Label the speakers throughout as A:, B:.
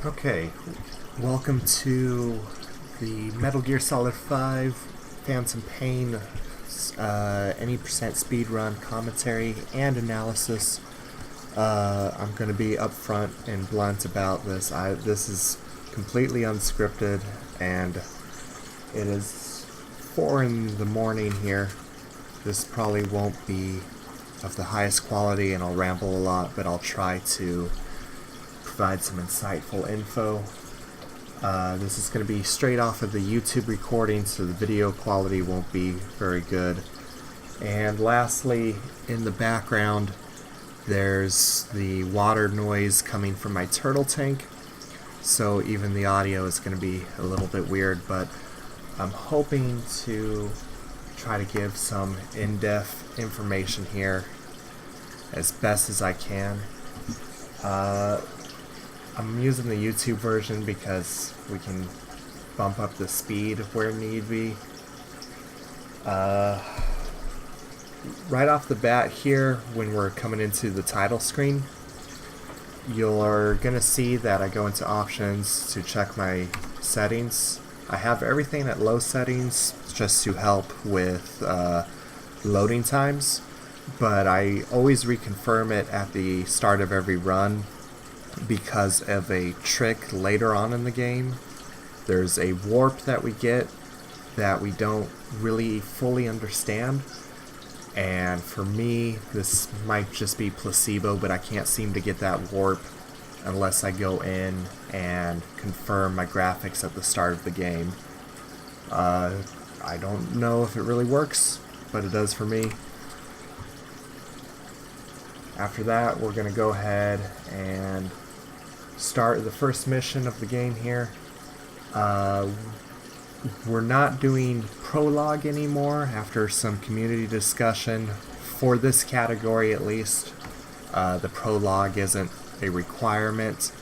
A: Okay, welcome to the Metal Gear Solid 5 Phantom Pain any percent speedrun commentary and analysis. I'm going to be upfront and blunt about this. This is completely unscripted, and it is 4 in the morning here. This probably won't be of the highest quality, and I'll ramble a lot, but I'll try to provide some insightful info. This is going to be straight off of the YouTube recording, so the video quality won't be very good. And lastly, in the background, there's the water noise coming from my turtle tank, so even the audio is going to be a little bit weird, but I'm hoping to try to give some in-depth information here as best as I can. I'm using the YouTube version because we can bump up the speed where need be. Right off the bat here, when we're coming into the title screen, you're going to see that I go into options to check my settings. I have everything at low settings just to help with loading times, but I always reconfirm it at the start of every run because of a trick later on in the game. There's a warp that we get that we don't really fully understand, and for me this might just be placebo, but I can't seem to get that warp unless I go in and confirm my graphics at the start of the game. I don't know if it really works, but it does for me. After that, we're going to go ahead and start the first mission of the game here. We're not doing prologue anymore after some community discussion. For this category at least, the prologue isn't a requirement.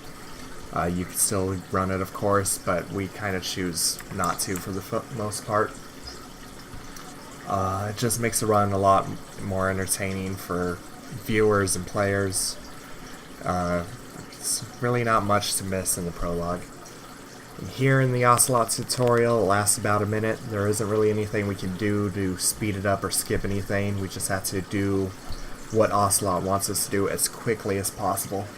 A: You can still run it, of course, but we kind of choose not to for the most part. It just makes the run a lot more entertaining for viewers and players. It's really not much to miss in the prologue. And here in the Ocelot tutorial, it lasts about a minute. There isn't really anything we can do to speed it up or skip anything. We just have to do what Ocelot wants us to do as quickly as possible.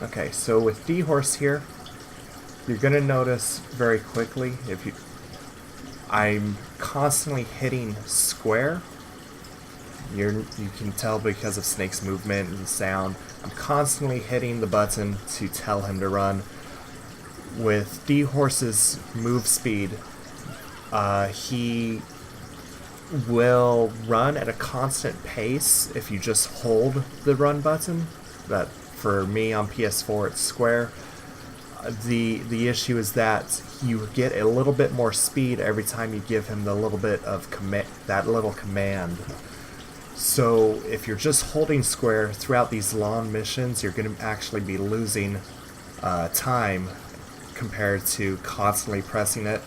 A: Okay, so with D-Horse here, you're going to notice very quickly, I'm constantly hitting square. You can tell because of Snake's movement and sound. I'm constantly hitting the button to tell him to run. With D-Horse's move speed, he will run at a constant pace if you just hold the run button. That, for me on PS4, it's square. The issue is that you get a little bit more speed every time you give him the little bit of that little command. So if you're just holding square throughout these long missions, you're going to actually be losing time compared to constantly pressing it.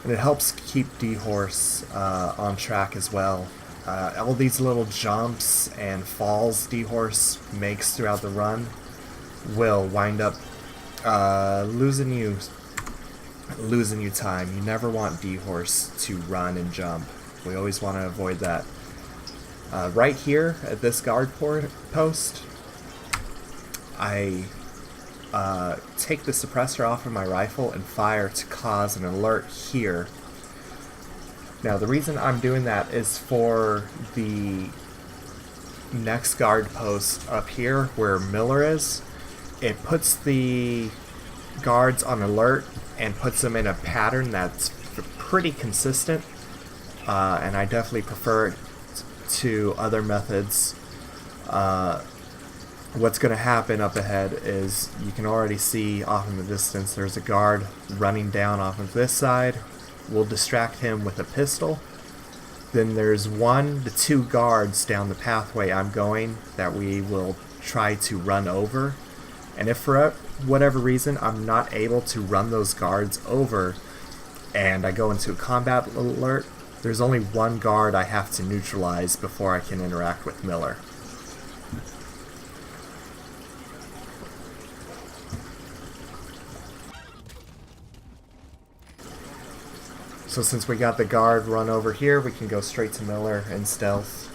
A: And it helps keep D-Horse on track as well. All these little jumps and falls D-Horse makes throughout the run will wind up losing you time. You never want D-Horse to run and jump. We always want to avoid that. Right here at this guard post, I take the suppressor off of my rifle and fire to cause an alert here. Now the reason I'm doing that is for the next guard post up here where Miller is. It puts the guards on alert and puts them in a pattern that's pretty consistent, and I definitely prefer it to other methods. What's going to happen up ahead is you can already see off in the distance there's a guard running down off of this side. We'll distract him with a pistol. Then there's 1 to 2 guards down the pathway I'm going that we will try to run over. And if for whatever reason I'm not able to run those guards over, and I go into a combat alert, there's only one guard I have to neutralize before I can interact with Miller. So since we got the guard run over here, we can go straight to Miller and stealth.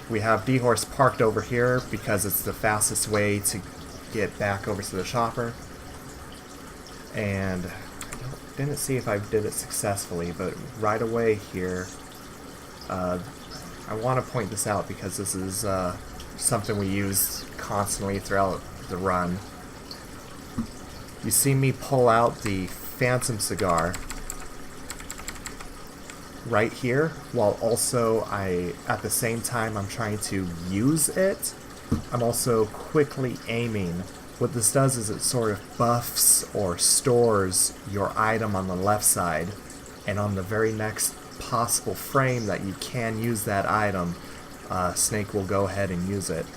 A: We have D-Horse parked over here because it's the fastest way to get back over to the chopper. And I didn't see if I did it successfully, but right away here, I want to point this out because this is something we use constantly throughout the run. You see me pull out the Phantom cigar right here, while also at the same time I'm trying to use it, I'm also quickly aiming. What this does is it sort of buffs or stores your item on the left side, and on the very next possible frame that you can use that item, Snake will go ahead and use it.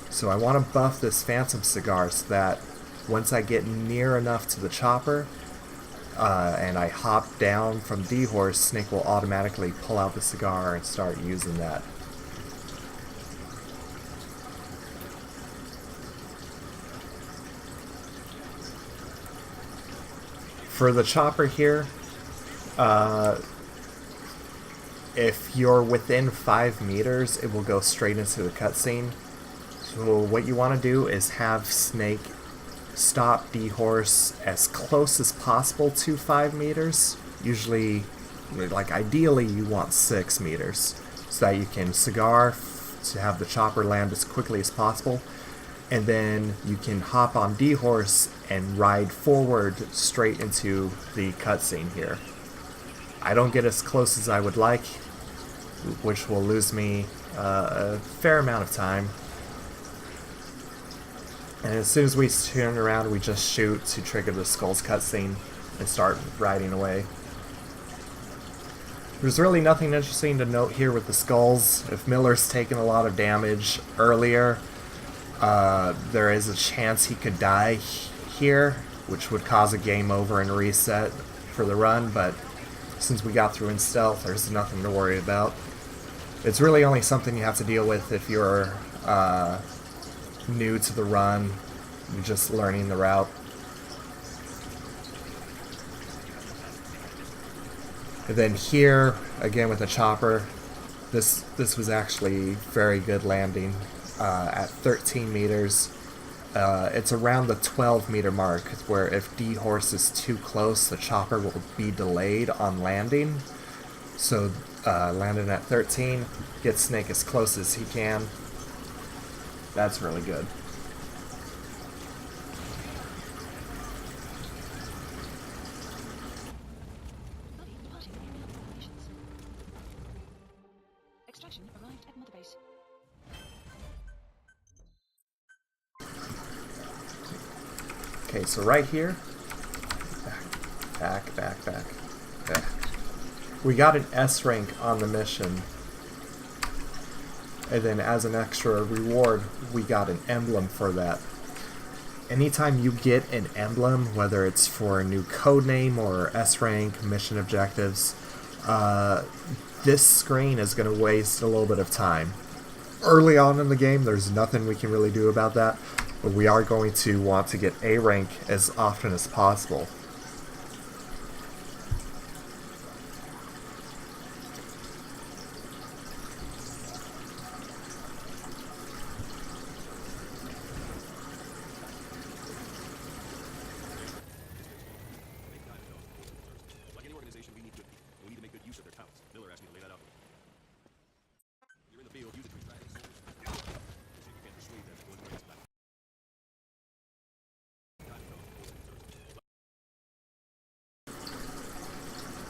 A: So I want to buff this Phantom cigar so that once I get near enough to the chopper, and I hop down from D-Horse, Snake will automatically pull out the cigar and start using that. For the chopper here, if you're within 5 meters, it will go straight into the cutscene. So what you want to do is have Snake stop D-Horse as close as possible to 5 meters. Usually, like ideally, you want 6 meters so that you can cigar to have the chopper land as quickly as possible, and then you can hop on D-Horse and ride forward straight into the cutscene here. I don't get as close as I would like, which will lose me a fair amount of time. And as soon as we turn around, we just shoot to trigger the Skulls cutscene and start riding away. There's really nothing interesting to note here with the Skulls. If Miller's taken a lot of damage earlier, there is a chance he could die here, which would cause a game over and reset for the run, but since we got through in stealth, there's nothing to worry about. It's really only something you have to deal with if you're new to the run, you're just learning the route. And then here, again with the chopper, this was actually very good landing at 13 meters. It's around the 12 meter mark, where if D-Horse is too close, the chopper will be delayed on landing. So landing at 13, get Snake as close as he can. That's really good.
B: Extraction arrived at Mother Base.
A: Okay, so right here, back. We got an S rank on the mission. And then as an extra reward, we got an emblem for that. Anytime you get an emblem, whether it's for a new codename or S rank, mission objectives, this screen is going to waste a little bit of time. Early on in the game, there's nothing we can really do about that, but we are going to want to get A rank as often as possible.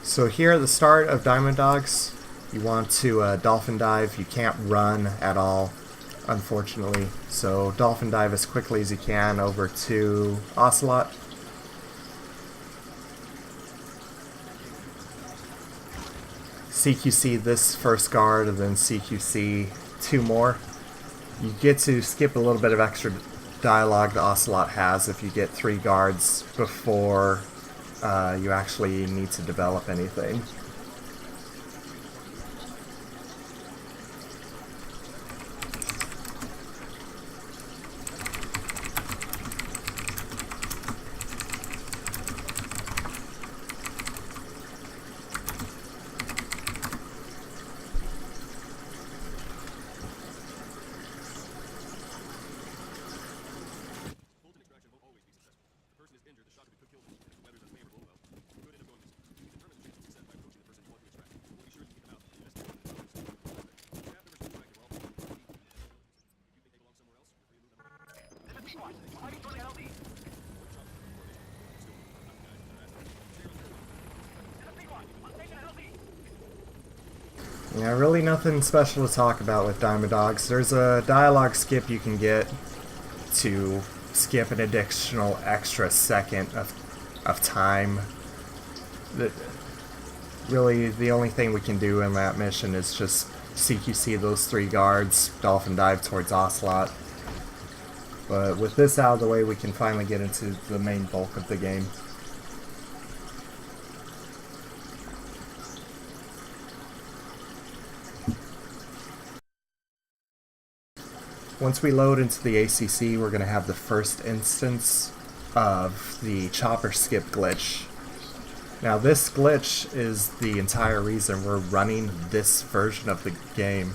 A: So here at the start of Diamond Dogs, you want to dolphin dive. You can't run at all, unfortunately. So dolphin dive as quickly as you can over to Ocelot. CQC this first guard and then CQC 2 more. You get to skip a little bit of extra dialogue the Ocelot has if you get 3 guards before you actually need to develop anything. Yeah, really nothing special to talk about with Diamond Dogs. There's a dialogue skip you can get to skip an additional extra second of time. Really, the only thing we can do in that mission is just CQC those 3 guards, dolphin dive towards Ocelot. But with this out of the way, we can finally get into the main bulk of the game. Once we load into the ACC, we're going to have the first instance of the chopper skip glitch. Now this glitch is the entire reason we're running this version of the game.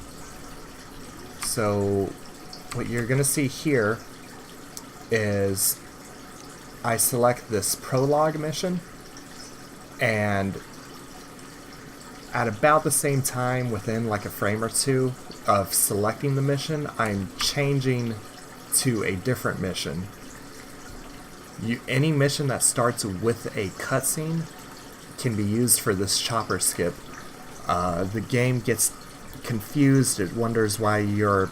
A: So what you're going to see here is I select this prologue mission, and at about the same time, within like a frame or two of selecting the mission, I'm changing to a different mission. Any mission that starts with a cutscene can be used for this chopper skip. The game gets confused. It wonders why you're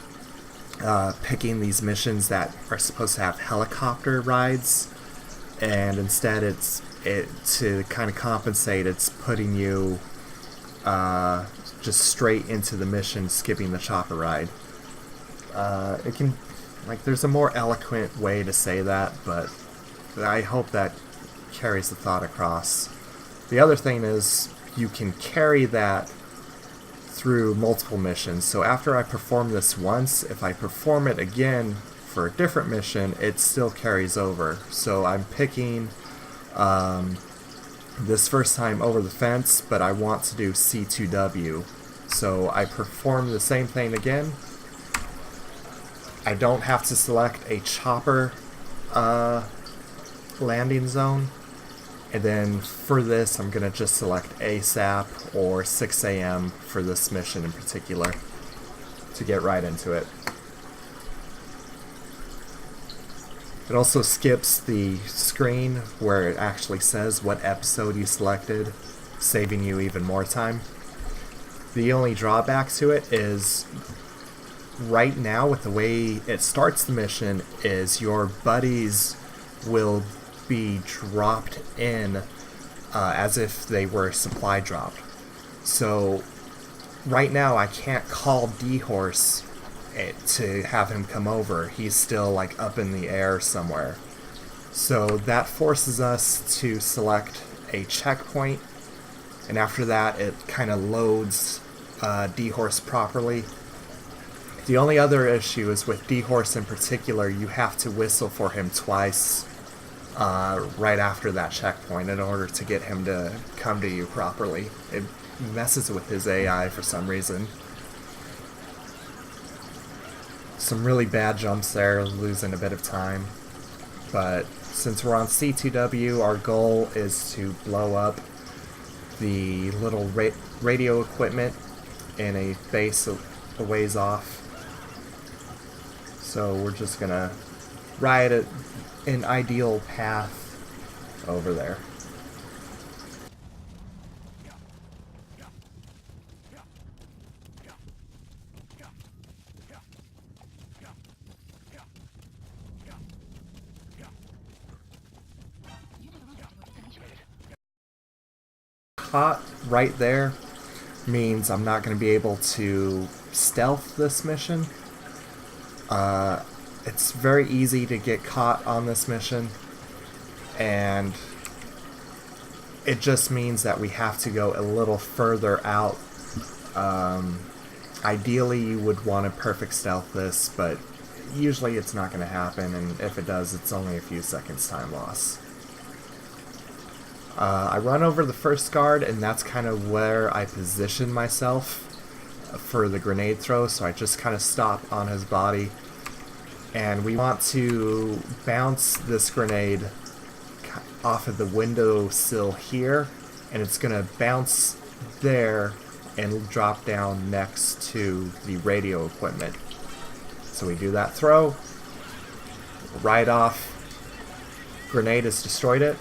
A: picking these missions that are supposed to have helicopter rides, and instead to kind of compensate, it's putting you just straight into the mission, skipping the chopper ride. It can, there's a more eloquent way to say that, but I hope that carries the thought across. The other thing is you can carry that through multiple missions. So after I perform this once, if I perform it again for a different mission, it still carries over. So I'm picking this first time over the fence, but I want to do C2W. So I perform the same thing again. I don't have to select a chopper landing zone. And then for this, I'm going to just select ASAP or 6 a.m. for this mission in particular to get right into it. It also skips the screen where it actually says what episode you selected, saving you even more time. The only drawback to it is right now, with the way it starts the mission, is your buddies will be dropped in as if they were supply dropped. So right now I can't call D-Horse to have him come over. He's still up in the air somewhere. So that forces us to select a checkpoint, and after that it kind of loads D-Horse properly. The only other issue is with D-Horse in particular, you have to whistle for him twice right after that checkpoint in order to get him to come to you properly. It messes with his AI for some reason. Some really bad jumps there, losing a bit of time. But since we're on C2W, our goal is to blow up the little radio equipment in a base a ways off. So we're just gonna ride an ideal path over there. Hot right there means I'm not going to be able to stealth this mission. It's very easy to get caught on this mission, and it just means that we have to go a little further out. Ideally, you would want to perfect stealth this, but usually it's not going to happen, and if it does, it's only a few seconds time loss. I run over the first guard, and that's kind of where I position myself for the grenade throw, so I just kind of stop on his body. And we want to bounce this grenade off of the windowsill here, and it's going to bounce there and drop down next to the radio equipment. So we do that throw, ride off, grenade has destroyed it.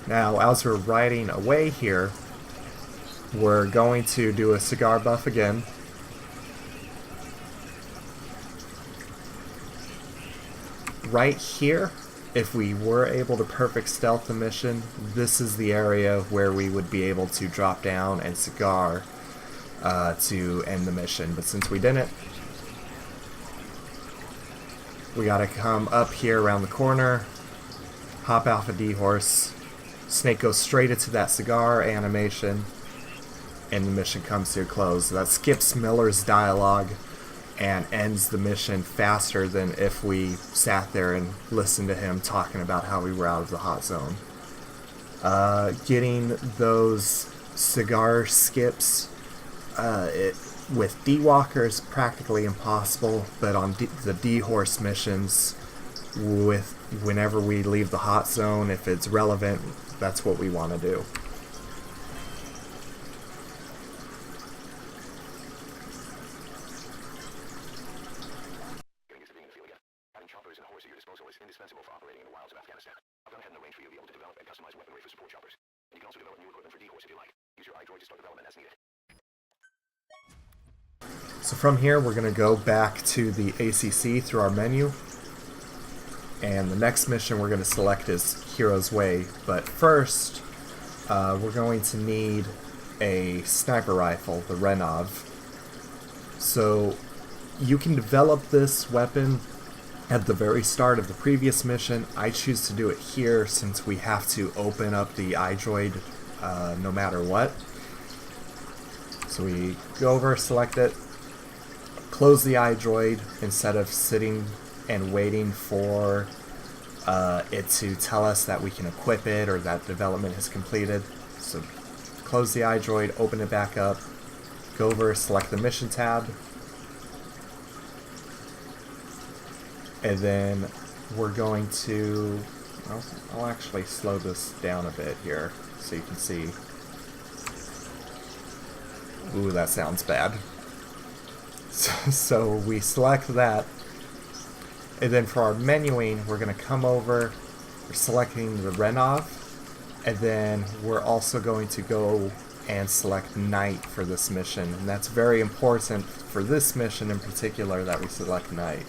A: Now, as we're riding away here, we're going to do a cigar buff again. Right here, if we were able to perfect stealth the mission, this is the area where we would be able to drop down and cigar to end the mission. But since we didn't, we gotta come up here around the corner, hop off a D-horse, Snake goes straight into that cigar animation, and the mission comes to a close. That skips Miller's dialogue and ends the mission faster than if we sat there and listened to him talking about how we were out of the hot zone. Getting those cigar skips with D-Walker is practically impossible, but on the D-Horse missions, whenever we leave the hot zone, if it's relevant, that's what we want to do. So from here, we're going to go back to the ACC through our menu, and the next mission we're going to select is Hero's Way. But first, we're going to need a sniper rifle, the Renov. So you can develop this weapon at the very start of the previous mission. I choose to do it here since we have to open up the iDroid no matter what. So we go over, select it, close the iDroid instead of sitting and waiting for it to tell us that we can equip it or that development has completed. So close the iDroid, open it back up, go over, select the mission tab, and then we're going to, I'll actually slow this down a bit here so you can see. Ooh, that sounds bad. So we select that, and then for our menuing, we're going to come over, we're selecting the Renov, and then we're also going to go and select Night for this mission, and that's very important for this mission in particular that we select Night.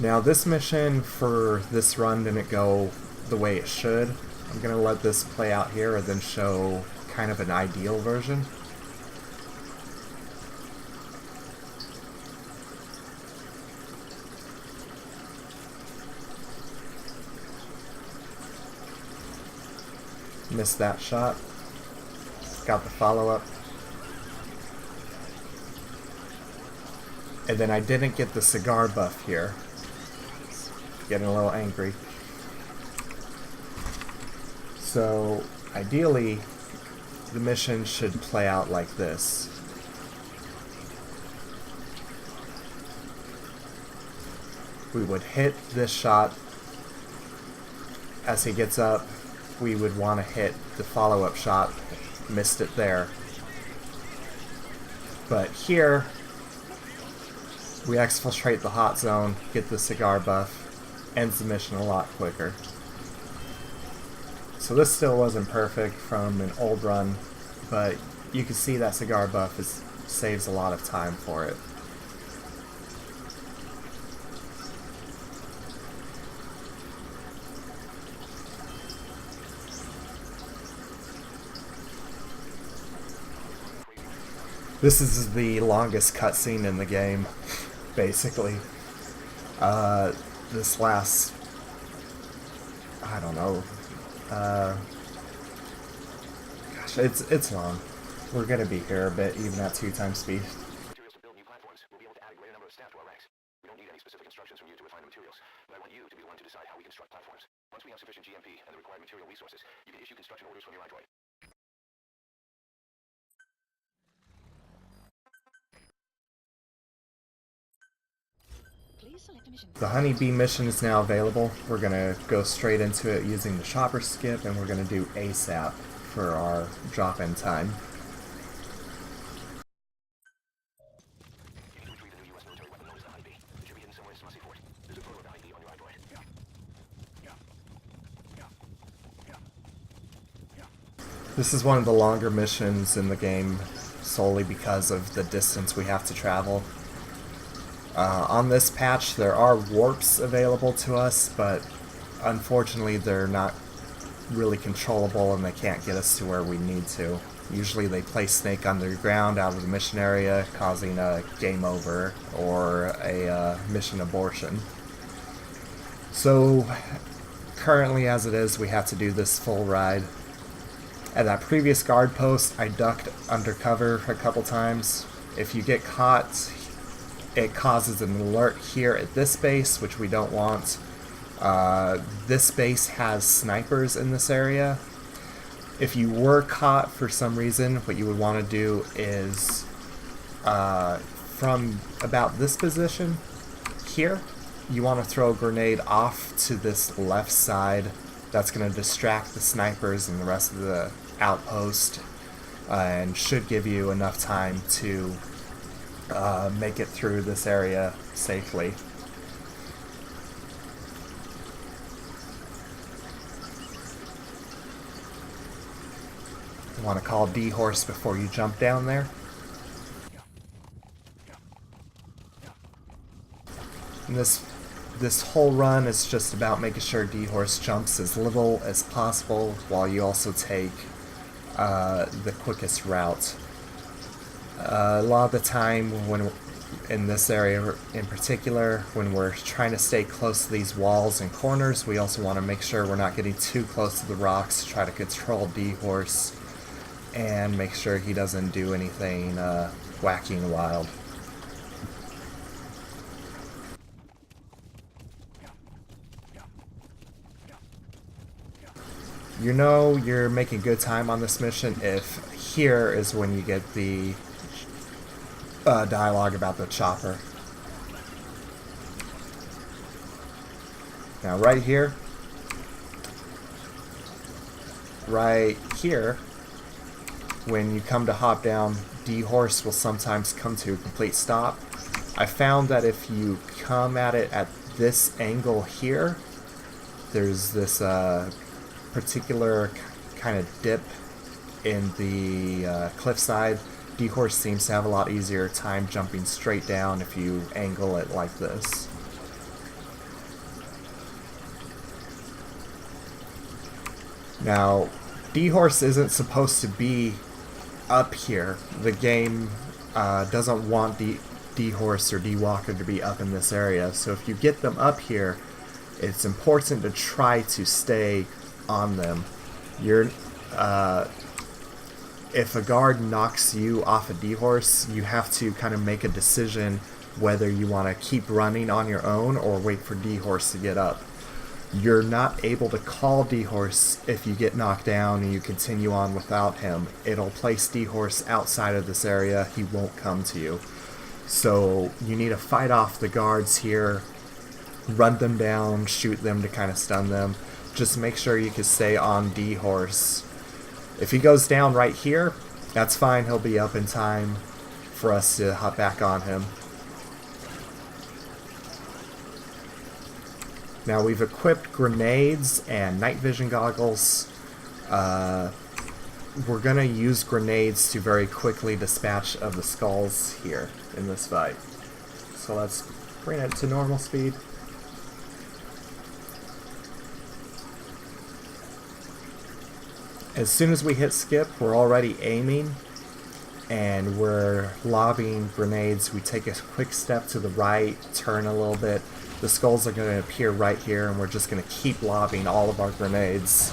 A: Now this mission for this run didn't go the way it should. I'm going to let this play out here and then show kind of an ideal version. Missed that shot. Got the follow-up. And then I didn't get the cigar buff here. Getting a little angry. So ideally the mission should play out like this. We would hit this shot. As he gets up, we would want to hit the follow-up shot. Missed it there. But here we exfiltrate the hot zone, get the cigar buff, ends the mission a lot quicker. So so this still wasn't perfect from an old run, but you can see that cigar buff saves a lot of time for it. This is the longest cutscene in the game, basically. This lasts, I don't know, gosh, it's long. We're gonna be here a bit, even at 2 times speed.
C: Materials to build new platforms. We'll be able to add a greater number of staff to our ranks. We don't need any specific instructions from you to refine the materials, but I want you to be the one to decide how we construct platforms. Once we have sufficient GMP and the required material resources, you can issue construction orders from your android.
B: Please select a mission.
A: The honeybee mission is now available. We're gonna go straight into it using the chopper skip, and we're gonna do ASAP for our drop-in time.
C: You need to retrieve the new U.S. military weapon known as the Honeybee. It should be hidden somewhere in Smussy Fort. There's a photo of the Honeybee on your android.
A: This is one of the longer missions in the game, solely because of the distance we have to travel. On this patch, there are warps available to us, but unfortunately they're not really controllable and they can't get us to where we need to. Usually they place Snake underground out of the mission area, causing a game over or a mission abortion. So currently as it is, we have to do this full ride. At that previous guard post, I ducked undercover a couple times. If you get caught, it causes an alert here at this base, which we don't want. This base has snipers in this area. If you were caught for some reason, what you would want to do is from about this position here, you want to throw a grenade off to this left side. That's going to distract the snipers and the rest of the outpost, and should give you enough time to make it through this area safely. You want to call D-Horse before you jump down there. And this whole run is just about making sure D-Horse jumps as little as possible while you also take the quickest route. A lot of the time, when in this area in particular, when we're trying to stay close to these walls and corners, we also want to make sure we're not getting too close to the rocks to try to control D-Horse and make sure he doesn't do anything wacky and wild. You know you're making good time on this mission if here is when you get the dialogue about the chopper. Now right here, when you come to hop down, D-Horse will sometimes come to a complete stop. I found that if you come at it at this angle here, there's this particular kind of dip in the cliffside. D-Horse seems to have a lot easier time jumping straight down if you angle it like this. Now, D-Horse isn't supposed to be up here. The game doesn't want D-Horse or D-Walker to be up in this area, so if you get them up here, it's important to try to stay on them. If a guard knocks you off a D-Horse, you have to kind of make a decision whether you want to keep running on your own or wait for D-Horse to get up. You're not able to call D-Horse if you get knocked down and you continue on without him. It'll place D-Horse outside of this area. He won't come to you. So you need to fight off the guards here, run them down, shoot them to kind of stun them. Just make sure you can stay on D-Horse. If he goes down right here, that's fine. He'll be up in time for us to hop back on him. Now we've equipped grenades and night vision goggles. we're gonna use grenades to very quickly dispatch of the skulls here in this fight. So let's bring it to normal speed. As soon as we hit skip, we're already aiming and we're lobbing grenades. We take a quick step to the right, turn a little bit. The skulls are going to appear right here, and we're just going to keep lobbing all of our grenades.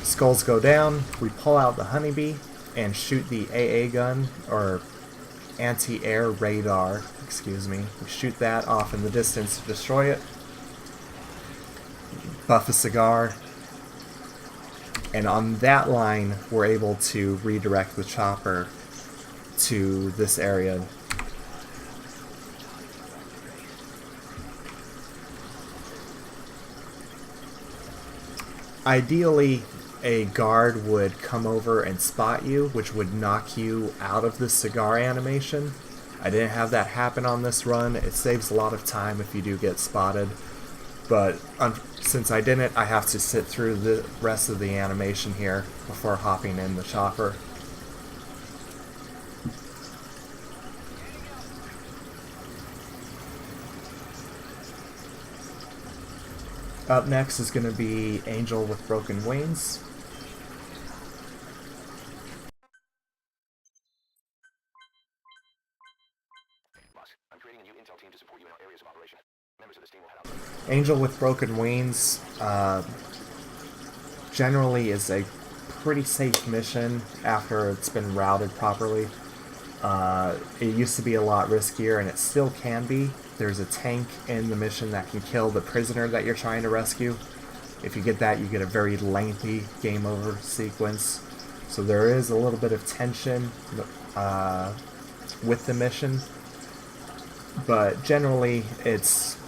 A: Skulls go down, we pull out the honeybee and shoot the AA gun, or anti-air radar, excuse me. We shoot that off in the distance to destroy it. Buff a cigar. And on that line, we're able to redirect the chopper to this area. Ideally, a guard would come over and spot you, which would knock you out of the cigar animation. I didn't have that happen on this run. It saves a lot of time if you do get spotted. But since I didn't, I have to sit through the rest of the animation here before hopping in the chopper. Up next is going to be Angel with Broken Wings.
C: Boss, I'm creating a new intel team to support you in our areas of operation. Members of this team will head out.
A: Angel with Broken Wings generally is a pretty safe mission after it's been routed properly. It used to be a lot riskier, and it still can be. There's a tank in the mission that can kill the prisoner that you're trying to rescue. If you get that, you get a very lengthy game over sequence. So there is a little bit of tension with the mission, but generally it's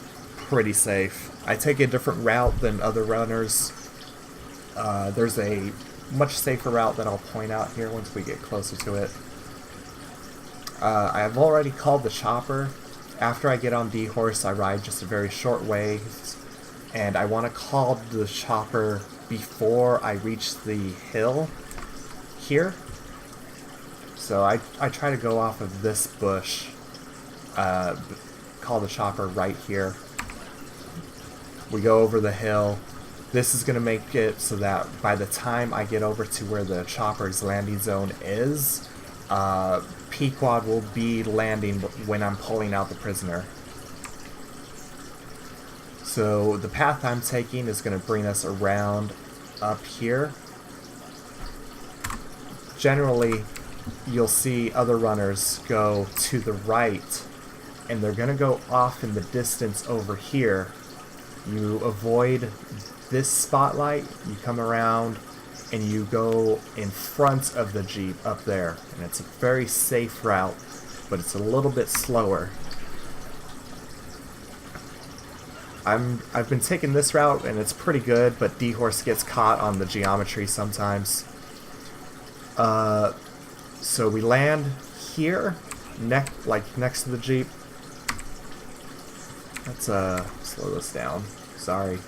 A: pretty safe. I take a different route than other runners. There's a much safer route that I'll point out here once we get closer to it. I've already called the chopper. After I get on D-Horse, I ride just a very short way, and I want to call the chopper before I reach the hill here. So I try to go off of this bush, call the chopper right here. We go over the hill. This is going to make it so that by the time I get over to where the chopper's landing zone is, P-Quad will be landing when I'm pulling out the prisoner. So the path I'm taking is going to bring us around up here. Generally, you'll see other runners go to the right, and they're going to go off in the distance over here. You avoid this spotlight, you come around, and you go in front of the Jeep up there. And it's a very safe route, but it's a little bit slower. I've been taking this route, and it's pretty good, but D-Horse gets caught on the geometry sometimes. So we land here, next to the Jeep. Let's slow this down. Sorry.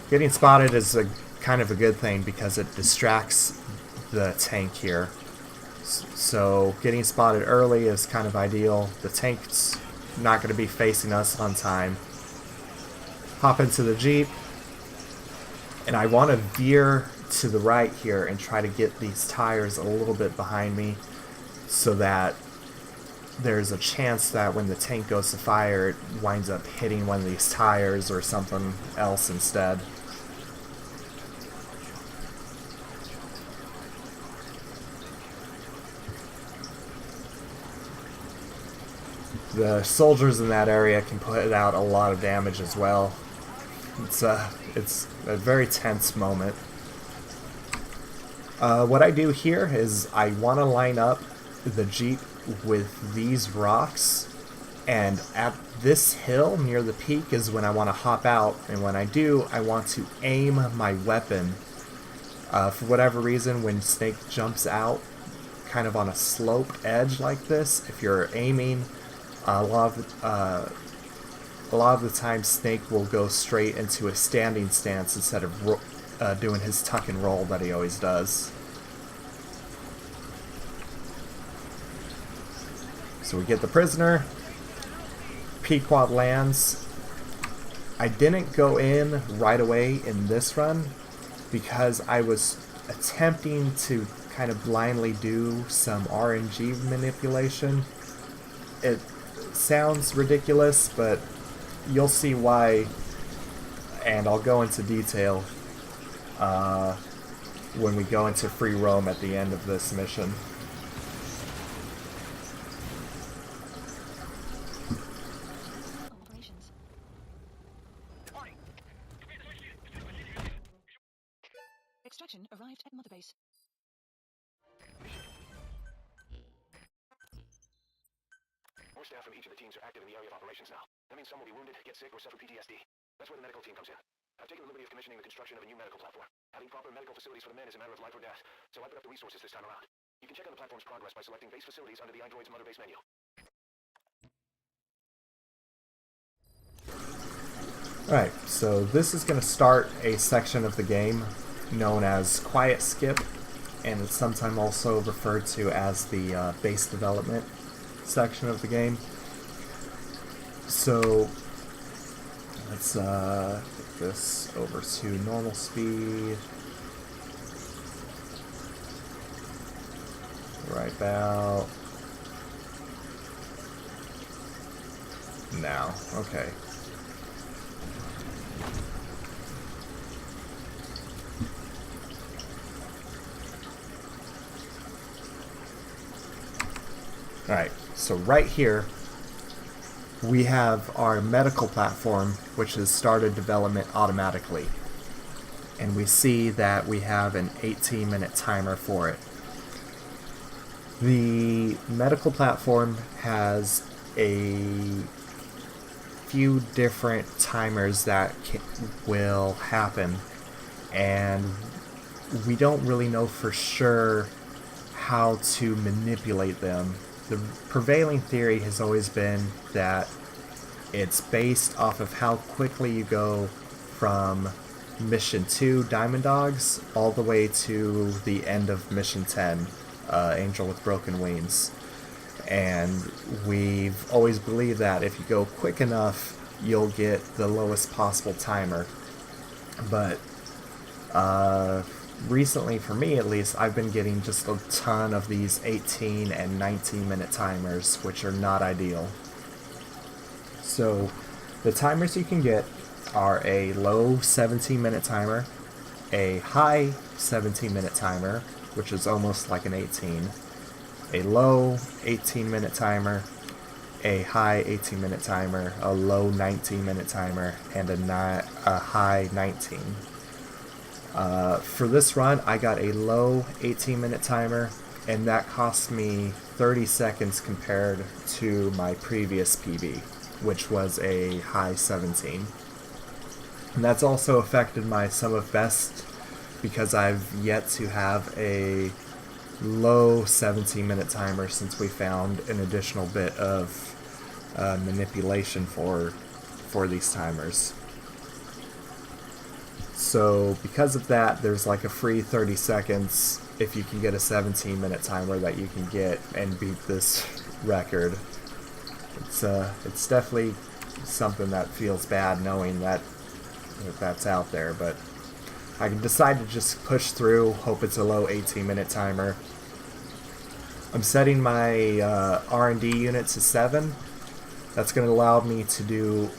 A: Getting spotted is kind of a good thing because it distracts the tank here. So getting spotted early is kind of ideal. The tank's not going to be facing us on time. Hop into the Jeep, and I want to veer to the right here and try to get these tires a little bit behind me so that there's a chance that when the tank goes to fire, it winds up hitting one of these tires or something else instead. The soldiers in that area can put out a lot of damage as well. It's a very tense moment. What I do here is I want to line up the Jeep with these rocks, and at this hill near the peak is when I want to hop out, and when I do, I want to aim my weapon. For whatever reason, when Snake jumps out, kind of on a sloped edge like this, if you're aiming, a lot of the time Snake will go straight into a standing stance instead of doing his tuck and roll that he always does. So we get the prisoner. Pequod lands. I didn't go in right away in this run because I was attempting to kind of blindly do some RNG manipulation. It sounds ridiculous, but you'll see why, and I'll go into detail when we go into free roam at the end of this mission.
B: Operations. Extraction arrived at Mother Base.
C: More staff from each of the teams are active in the area of operations now. That means some will be wounded, get sick, or suffer PTSD. That's where the medical team comes in. I've taken the liberty of commissioning the construction of a new medical platform. Having proper medical facilities for the men is a matter of life or death, so I put up the resources this time around. You can check on the platform's progress by selecting base facilities under the iDroid's Mother Base menu.
A: Alright, so this is going to start a section of the game known as Quiet Skip, and it's sometimes also referred to as the base development section of the game. So let's get this over to normal speed. Right about now. Okay. Alright, so right here we have our medical platform, which has started development automatically. And we see that we have an 18-minute timer for it. The medical platform has a few different timers that will happen, and we don't really know for sure how to manipulate them. The prevailing theory has always been that it's based off of how quickly you go from Mission 2, Diamond Dogs, all the way to the end of Mission 10, Angel with Broken Wings. And we've always believed that if you go quick enough, you'll get the lowest possible timer. But recently, for me at least, I've been getting just a ton of these 18 and 19-minute timers, which are not ideal. So the timers you can get are a low 17-minute timer, a high 17-minute timer, which is almost like an 18, a low 18-minute timer, a high 18-minute timer, a low 19-minute timer, and a high 19. For this run, I got a low 18-minute timer, and that cost me 30 seconds compared to my previous PB, which was a high 17. And that's also affected my sum of best because I've yet to have a low 17-minute timer since we found an additional bit of manipulation for these timers. So because of that, there's like a free 30 seconds if you can get a 17-minute timer that you can get and beat this record. It's definitely something that feels bad knowing that that's out there, but I decided to just push through, hope it's a low 18-minute timer. I'm setting my R&D unit to 7. That's going to allow me to do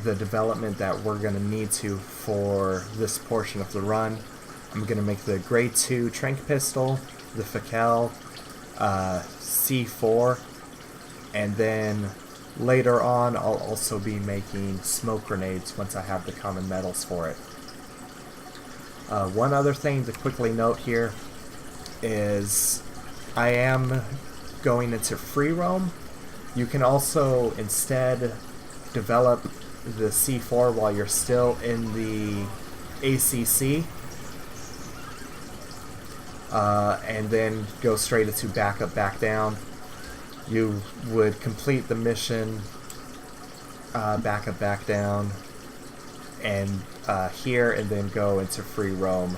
A: the development that we're going to need to for this portion of the run. I'm going to make the grade 2 trank pistol, the Fakel, C4, and then later on I'll also be making smoke grenades once I have the common metals for it. One other thing to quickly note here is I am going into free roam. You can also instead develop the C4 while you're still in the ACC. and then go straight into back up, back down. You would complete the mission, back up, back down, and here, and then go into free roam,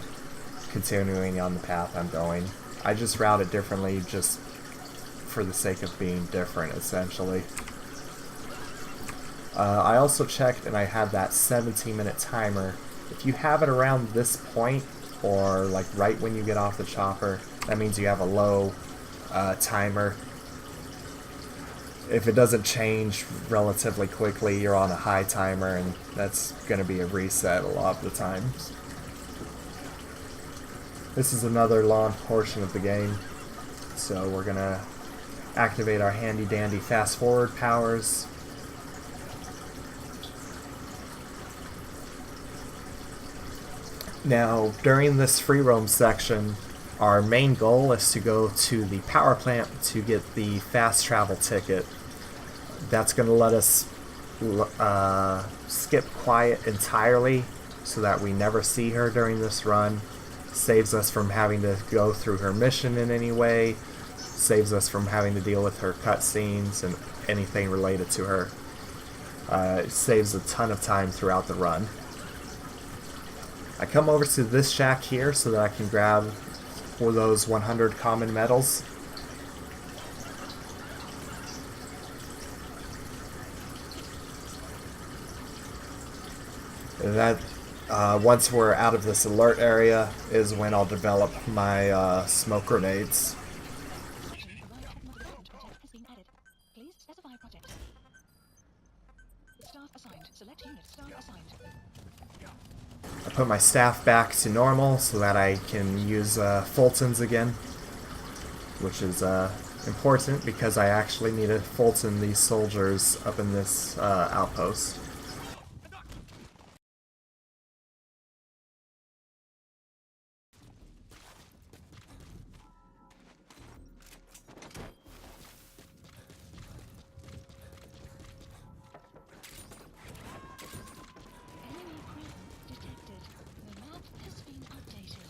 A: continuing on the path I'm going. I just route it differently just for the sake of being different, essentially. I also checked, and I had that 17-minute timer. If you have it around this point, or like right when you get off the chopper, that means you have a low timer. If it doesn't change relatively quickly, you're on a high timer, and that's going to be a reset a lot of the times. This is another long portion of the game, so we're going to activate our handy dandy fast forward powers. Now, during this free roam section, our main goal is to go to the power plant to get the fast travel ticket. That's going to let us skip Quiet entirely so that we never see her during this run. Saves us from having to go through her mission in any way. Saves us from having to deal with her cutscenes and anything related to her. It saves a ton of time throughout the run. I come over to this shack here so that I can grab for those 100 common medals. That once we're out of this alert area is when I'll develop my smoke grenades.
B: Please specify project. Staff assigned. Select unit. Staff assigned.
A: I put my staff back to normal so that I can use Fultons again, which is important because I actually need to Fulton these soldiers up in this outpost.
B: Enemy ground detected. The map has been updated.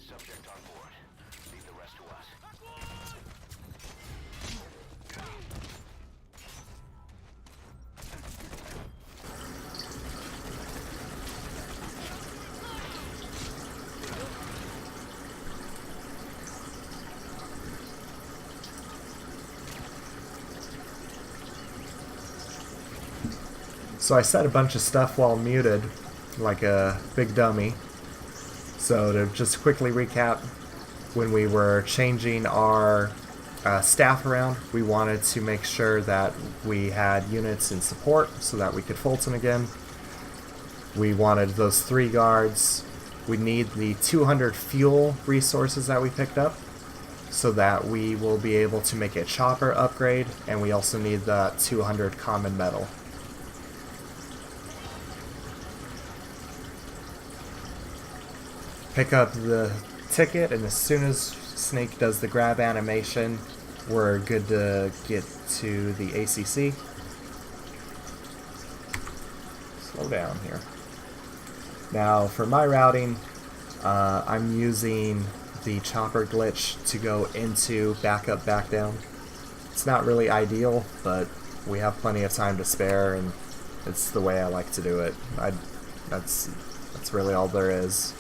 C: Subject on board. Leave the rest to us.
A: So I said a bunch of stuff while muted, like a big dummy. So to just quickly recap, when we were changing our staff around, we wanted to make sure that we had units in support so that we could Fulton again. We wanted those 3 guards. We need the 200 fuel resources that we picked up so that we will be able to make a chopper upgrade, and we also need the 200 common metal. Pick up the ticket, and as soon as Snake does the grab animation, we're good to get to the ACC. Slow down here. Now, for my routing, I'm using the chopper glitch to go into back up, back down. It's not really ideal, but we have plenty of time to spare, and it's the way I like to do it. That's really all there is.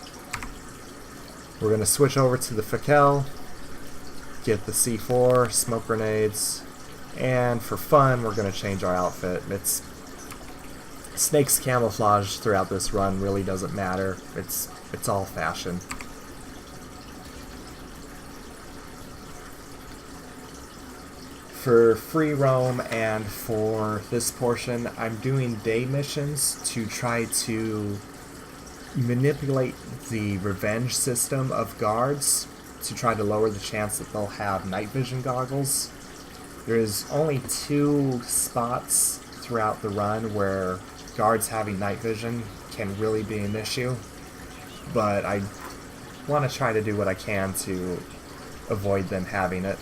A: We're going to switch over to the Fakel, get the C4, smoke grenades, and for fun, we're going to change our outfit. Snake's camouflage throughout this run really doesn't matter. It's all fashion. For free roam and for this portion, I'm doing day missions to try to manipulate the revenge system of guards to try to lower the chance that they'll have night vision goggles. There's only 2 spots throughout the run where guards having night vision can really be an issue, but I want to try to do what I can to avoid them having it.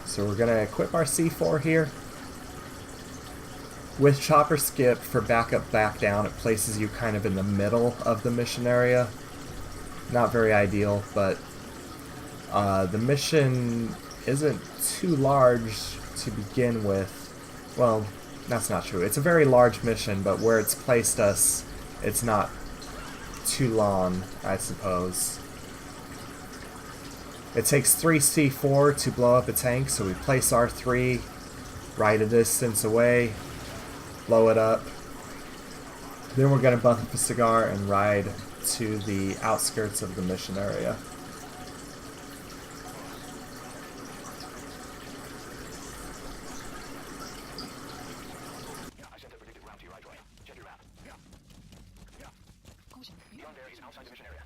A: So we're going to equip our C4 here. With chopper skip for backup back down, it places you kind of in the middle of the mission area. Not very ideal, but the mission isn't too large to begin with. Well, that's not true. It's a very large mission, but where it's placed us, it's not too long, I suppose. It takes 3 C4 to blow up a tank, so we place R3 right a distance away, blow it up. Then we're going to buff a cigar and ride to the outskirts of the mission area.
C: I sent the predicted route to your iDroid. Check your map.
B: Caution, you
C: Beyond there is outside the mission area.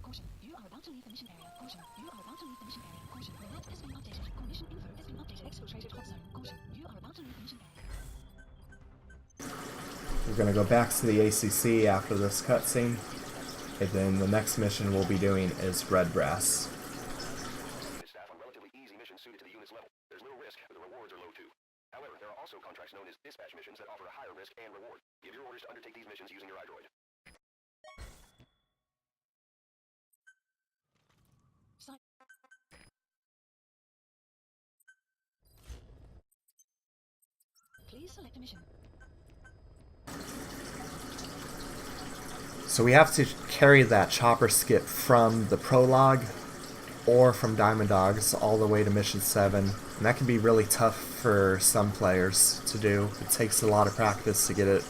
B: Caution, you are about to leave the mission area. Caution, you are about to leave the mission area. Caution, the map has been updated. Mission info has been updated. Exfiltrated hot zone. Caution, you are about to leave the mission area.
A: We're going to go back to the ACC after this cutscene, and then the next mission we'll be doing is Red Brass.
C: Staff on relatively easy missions suited to the unit's level. There's little risk, but the rewards are low too. However, there are also contracts known as dispatch missions that offer a higher risk and reward. Give your orders to undertake these missions using your iDroid.
B: Please select a mission.
A: So we have to carry that chopper skip from the prologue or from Diamond Dogs all the way to Mission 7. And that can be really tough for some players to do. It takes a lot of practice to get it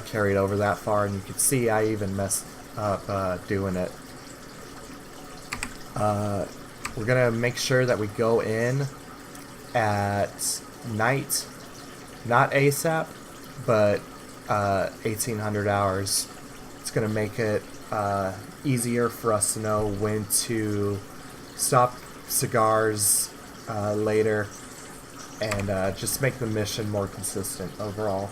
A: carried over that far, and you can see I even messed up doing it. We're going to make sure that we go in at night, not ASAP, but 1800 hours. It's going to make it easier for us to know when to stop cigars later and just make the mission more consistent overall.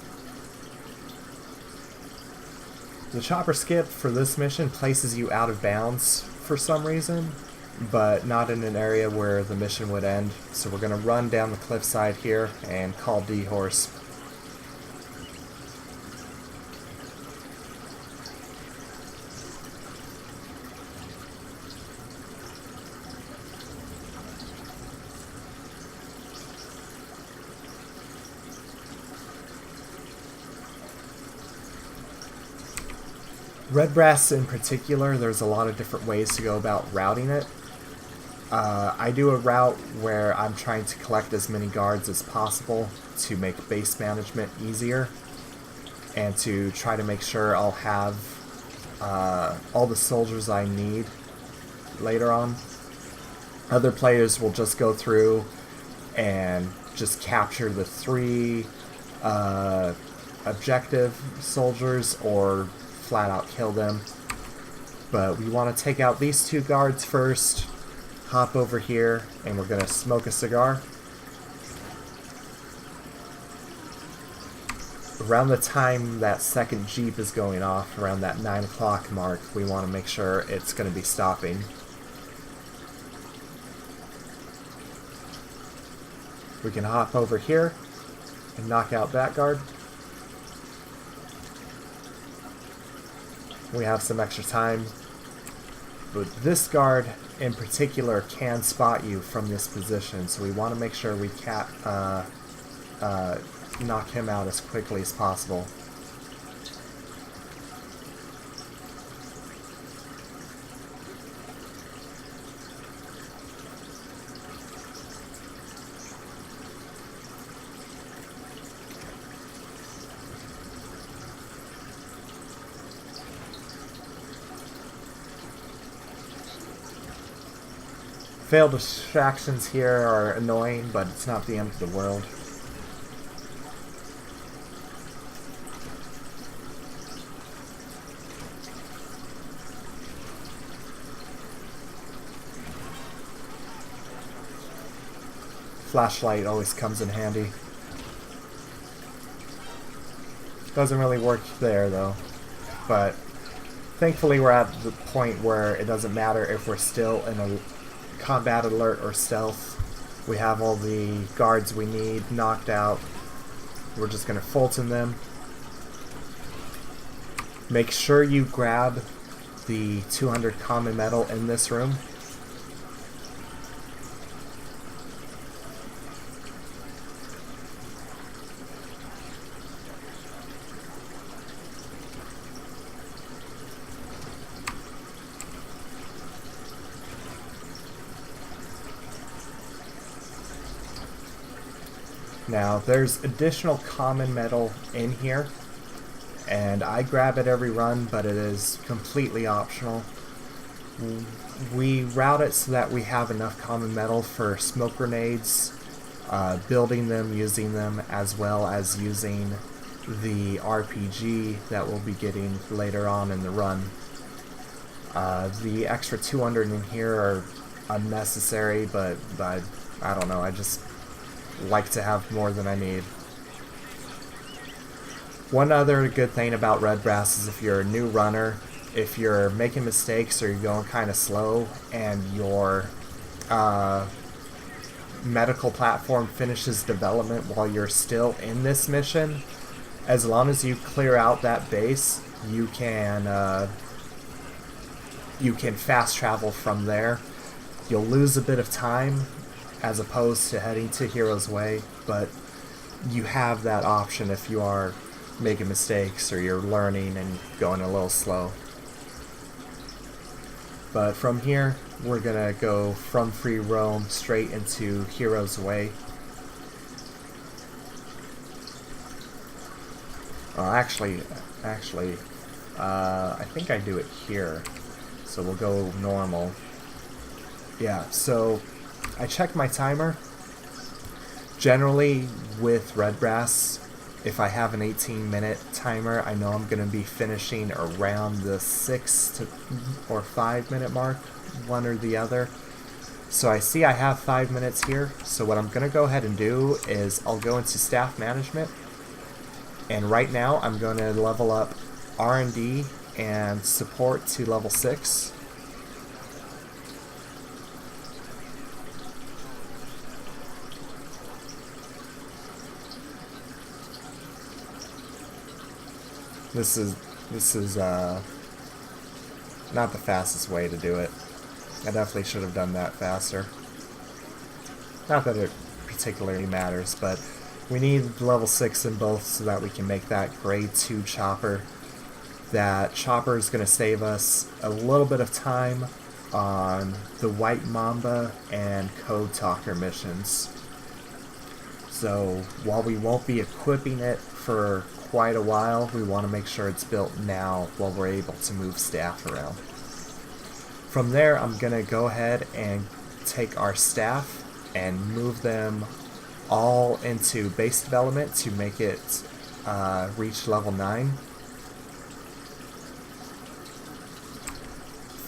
A: The chopper skip for this mission places you out of bounds for some reason, but not in an area where the mission would end. So we're going to run down the cliffside here and call D-Horse. Red Brass in particular, there's a lot of different ways to go about routing it. I do a route where I'm trying to collect as many guards as possible to make base management easier and to try to make sure I'll have all the soldiers I need later on. Other players will just go through and just capture the 3 objective soldiers or flat out kill them. But we want to take out these 2 guards first, hop over here, and we're going to smoke a cigar. Around the time that second Jeep is going off, around that 9 o'clock mark, we want to make sure it's going to be stopping. We can hop over here and knock out that guard. We have some extra time, but this guard in particular can spot you from this position, so we want to make sure we knock him out as quickly as possible. Failed distractions here are annoying, but it's not the end of the world. Flashlight always comes in handy. Doesn't really work there though, but thankfully we're at the point where it doesn't matter if we're still in a combat alert or stealth. We have all the guards we need knocked out, We're just going to Fulton them. Make sure you grab the 200 common metal in this room. Now, there's additional common metal in here, and I grab it every run, but it is completely optional. We route it so that we have enough common metal for smoke grenades, building them, using them, as well as using the RPG that we'll be getting later on in the run. The extra 200 in here are unnecessary, but I don't know, I just like to have more than I need. One other good thing about Red Brass is if you're a new runner, if you're making mistakes or you're going kind of slow and your medical platform finishes development while you're still in this mission, as long as you clear out that base, you can fast travel from there. You'll lose a bit of time as opposed to heading to Hero's Way, but you have that option if you are making mistakes or you're learning and going a little slow. But from here, we're gonna go from Free Roam straight into Hero's Way. Actually, I think I do it here, so we'll go normal. Yeah, so I check my timer. Generally, with Red Brass, if I have an 18-minute timer, I know I'm going to be finishing around the 6 or 5 minute mark, one or the other. So I see I have 5 minutes here, so what I'm going to go ahead and do is I'll go into staff management, and right now I'm going to level up R&D and support to level 6. This is not the fastest way to do it. I definitely should have done that faster. Not that it particularly matters, but we need level 6 in both so that we can make that grade 2 chopper. That chopper is going to save us a little bit of time on the White Mamba and Code Talker missions. So while we won't be equipping it for quite a while, we want to make sure it's built now while we're able to move staff around. From there, I'm going to go ahead and take our staff and move them all into base development to make it reach level 9.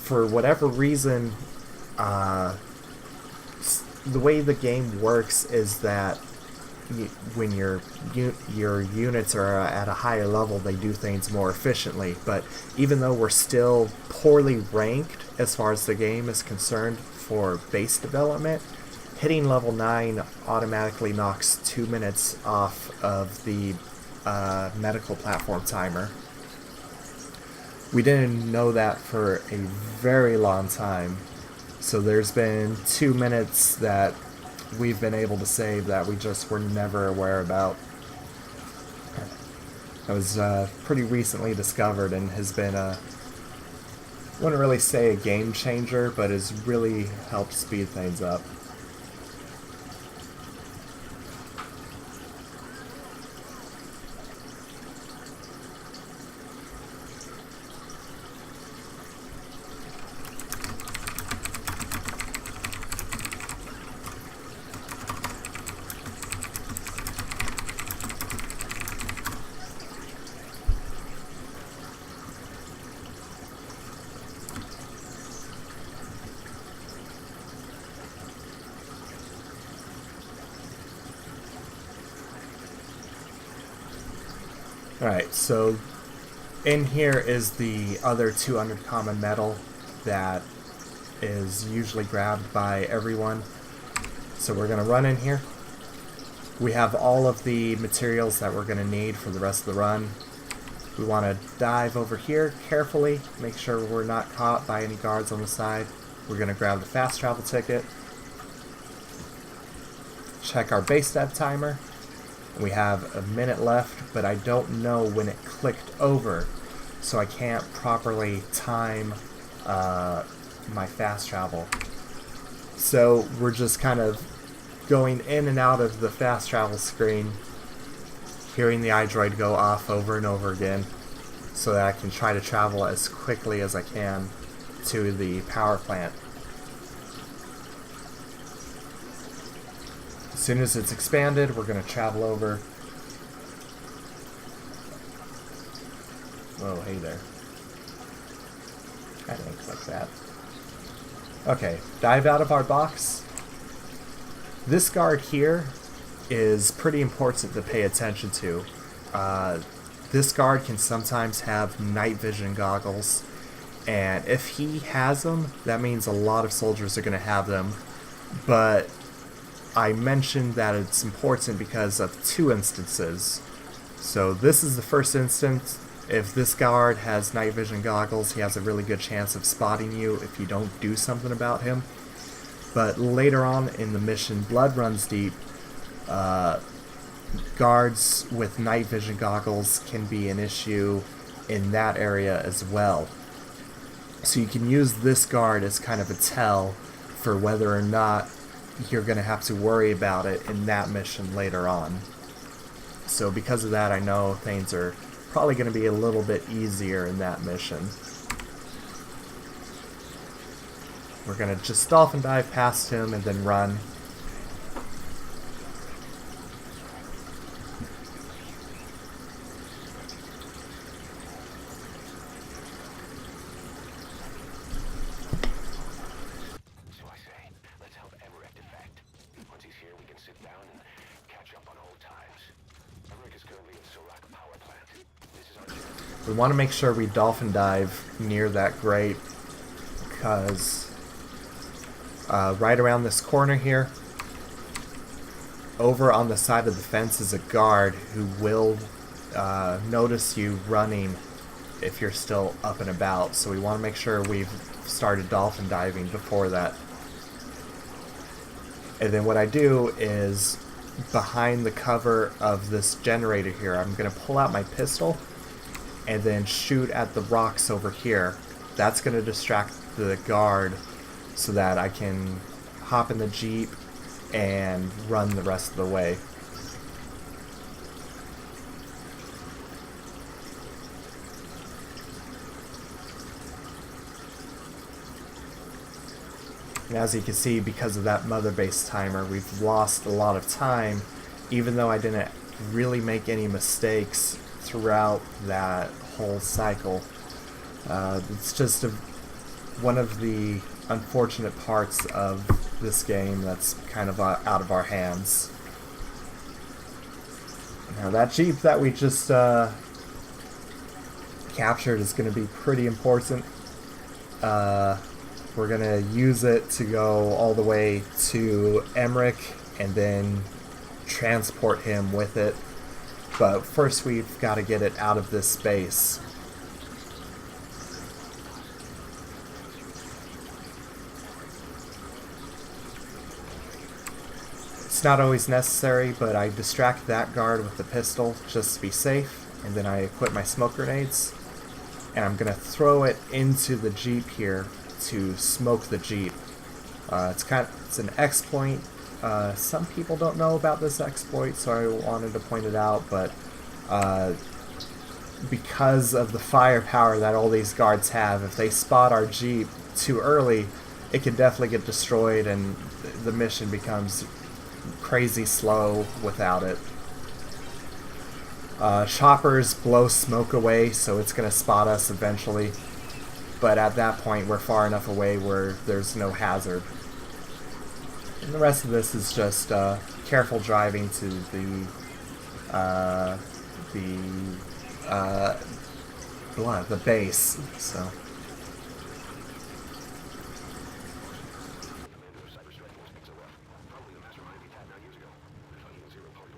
A: For whatever reason, the way the game works is that when your units are at a higher level, they do things more efficiently. But even though we're still poorly ranked as far as the game is concerned for base development, hitting level 9 automatically knocks 2 minutes off of the medical platform timer. We didn't know that for a very long time, so there's been 2 minutes that we've been able to save that we just were never aware about. It was pretty recently discovered and has been I wouldn't really say a game changer, but has really helped speed things up. Alright, so in here is the other 200 common metal that is usually grabbed by everyone. So we're going to run in here. We have all of the materials that we're going to need for the rest of the run. We want to dive over here carefully, make sure we're not caught by any guards on the side. We're going to grab the fast travel ticket, check our base dev timer. We have a minute left, but I don't know when it clicked over, so I can't properly time my fast travel. So we're just kind of going in and out of the fast travel screen, hearing the iDroid go off over and over again, so that I can try to travel as quickly as I can to the power plant. As soon as it's expanded, we're going to travel over. Whoa, hey there. I didn't click that. Okay, dive out of our box. This guard here is pretty important to pay attention to. This guard can sometimes have night vision goggles, and if he has them, that means a lot of soldiers are going to have them. But I mentioned that it's important because of two instances. So this is the first instance. If this guard has night vision goggles, he has a really good chance of spotting you if you don't do something about him. But later on in the mission Blood Runs Deep, guards with night vision goggles can be an issue in that area as well. So you can use this guard as kind of a tell for whether or not you're going to have to worry about it in that mission later on. So because of that, I know things are probably going to be a little bit easier in that mission. We're going to just dolphin dive past him and then run.
C: So I say, let's help Emmerich defect. Once he's here, we can sit down and catch up on old times. Emmerich is currently in Sorak Power Plant. This is our chance.
A: We want to make sure we dolphin dive near that grate, because right around this corner here, over on the side of the fence, is a guard who will notice you running if you're still up and about. So we want to make sure we've started dolphin diving before that. And then what I do is, behind the cover of this generator here, I'm going to pull out my pistol and then shoot at the rocks over here. That's going to distract the guard so that I can hop in the Jeep and run the rest of the way. And as you can see, because of that mother base timer, we've lost a lot of time, even though I didn't really make any mistakes throughout that whole cycle. It's just one of the unfortunate parts of this game that's kind of out of our hands. Now that Jeep that we just captured is going to be pretty important. We're going to use it to go all the way to Emmerich and then transport him with it. But first we've got to get it out of this space. It's not always necessary, but I distract that guard with the pistol just to be safe, and then I equip my smoke grenades, and I'm going to throw it into the Jeep here to smoke the Jeep. It's an exploit. Some people don't know about this exploit, so I wanted to point it out, but because of the firepower that all these guards have, if they spot our Jeep too early, it can definitely get destroyed and the mission becomes crazy slow without it. Choppers blow smoke away, so it's going to spot us eventually. But at that point, we're far enough away where there's no hazard. And the rest of this is just careful driving to the base. So.
C: Commander of Cyber Strike Force picks a rough. Probably the mastermind we tapped 9 years ago. There's not even zero party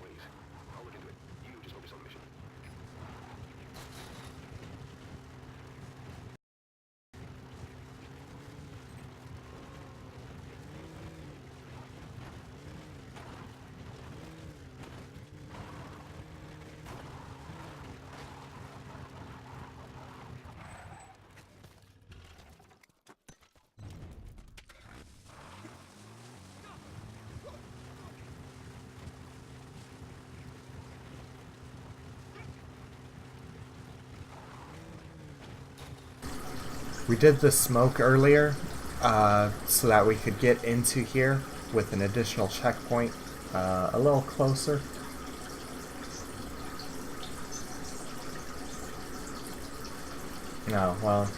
A: We did the smoke earlier so that we could get into here with an additional checkpoint a little closer. No, well,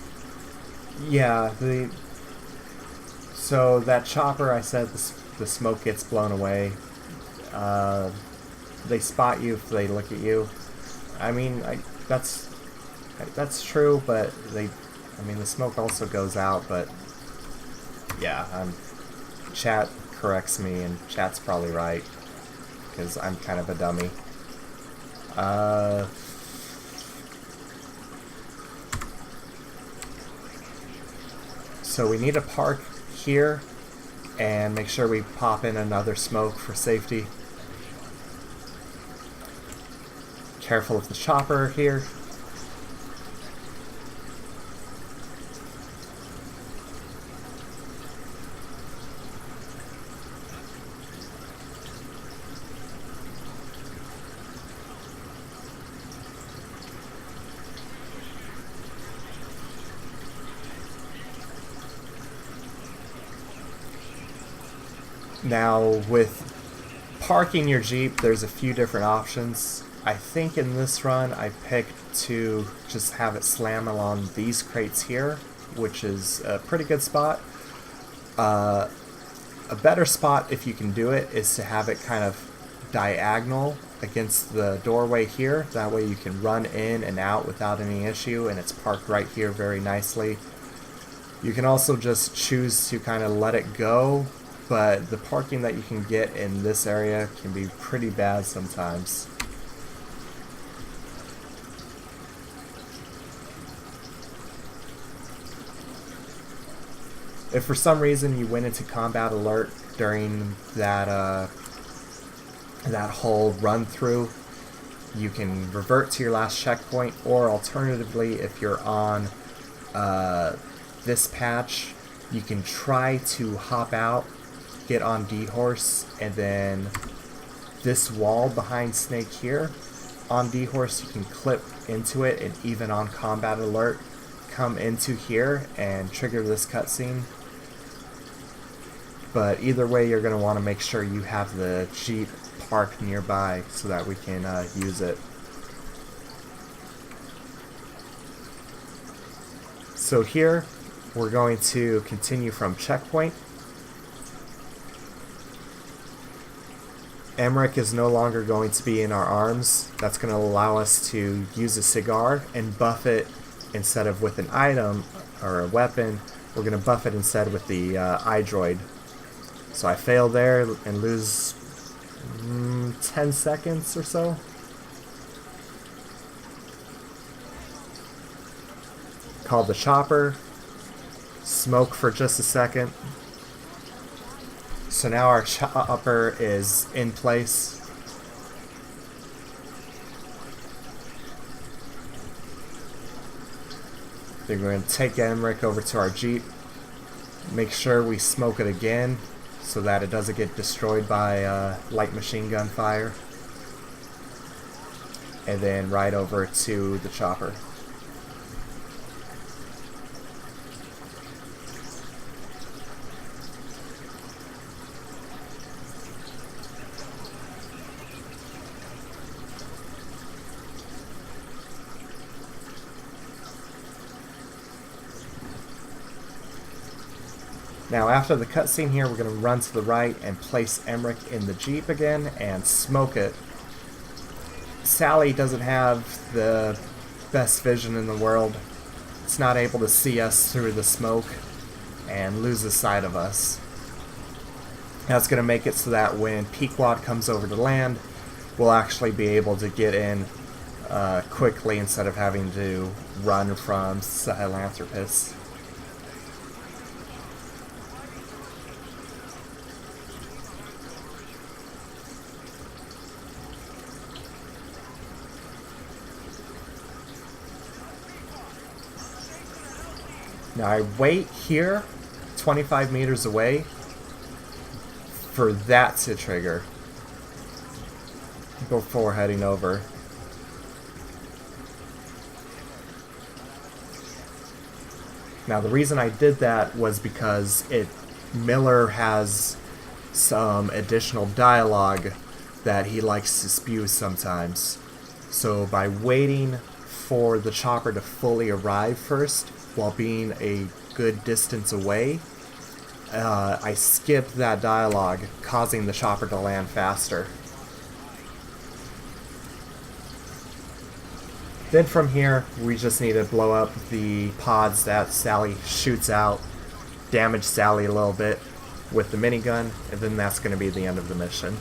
A: yeah, so that chopper, I said the smoke gets blown away. They spot you if they look at you. I mean, that's true, but the smoke also goes out, but yeah, chat corrects me, and chat's probably right, because I'm kind of a dummy. So we need to park here and make sure we pop in another smoke for safety. Careful of the chopper here. Now, with parking your Jeep, there's a few different options. I think in this run, I picked to just have it slam along these crates here, which is a pretty good spot. A better spot, if you can do it, is to have it kind of diagonal against the doorway here. That way you can run in and out without any issue, and it's parked right here very nicely. You can also just choose to kind of let it go, but the parking that you can get in this area can be pretty bad sometimes. If for some reason you went into combat alert during that that whole run through, you can revert to your last checkpoint, or alternatively, if you're on this patch, you can try to hop out, get on D-Horse, and then this wall behind Snake here, on D-Horse you can clip into it, and even on combat alert, come into here and trigger this cutscene. But either way, you're going to want to make sure you have the Jeep parked nearby so that we can use it. So here, we're going to continue from checkpoint. Emmerich is no longer going to be in our arms. That's going to allow us to use a cigar and buff it instead of with an item or a weapon. We're going to buff it instead with the iDroid. So I fail there and lose 10 seconds or so. Call the chopper. Smoke for just a second. So now our chopper is in place. Then we're going to take Emmerich over to our Jeep. Make sure we smoke it again so that it doesn't get destroyed by light machine gun fire. And then ride over to the chopper. Now after the cutscene here, we're going to run to the right and place Emmerich in the Jeep again and smoke it. Sally doesn't have the best vision in the world. It's not able to see us through the smoke and loses sight of us. That's going to make it so that when Pequod comes over to land, we'll actually be able to get in quickly instead of having to run from Philanthropist. Now I wait here, 25 meters away, for that to trigger before heading over. Now the reason I did that was because Miller has some additional dialogue that he likes to spew sometimes. So by waiting for the chopper to fully arrive first, while being a good distance away, I skipped that dialogue, causing the chopper to land faster. Then from here, we just need to blow up the pods that Sally shoots out, damage Sally a little bit with the minigun, and then that's going to be the end of the mission.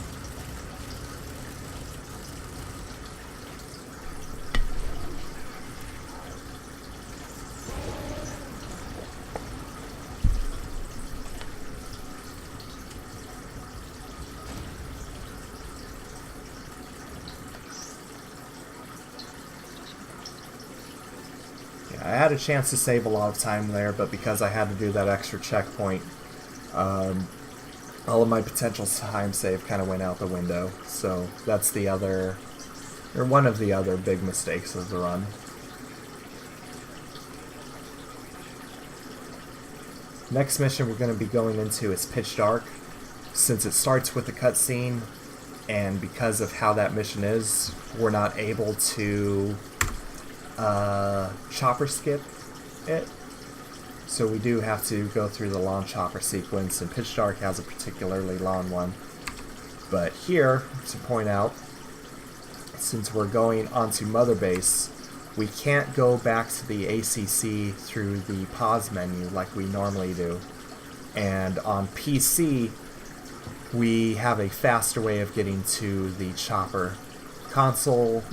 A: I had a chance to save a lot of time there, but because I had to do that extra checkpoint, all of my potential time save kind of went out the window. So that's the other, or one of the other big mistakes of the run. Next mission we're going to be going into is Pitch Dark. Since it starts with a cutscene, and because of how that mission is, we're not able to chopper skip it, so we do have to go through the long chopper sequence, and Pitch Dark has a particularly long one. But here, to point out, since we're going onto Mother Base, we can't go back to the ACC through the pause menu like we normally do. And on PC, we have a faster way of getting to the chopper. Console,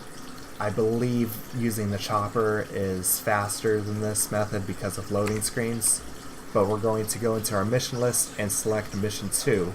A: I believe using the chopper is faster than this method because of loading screens, but we're going to go into our mission list and select mission 2.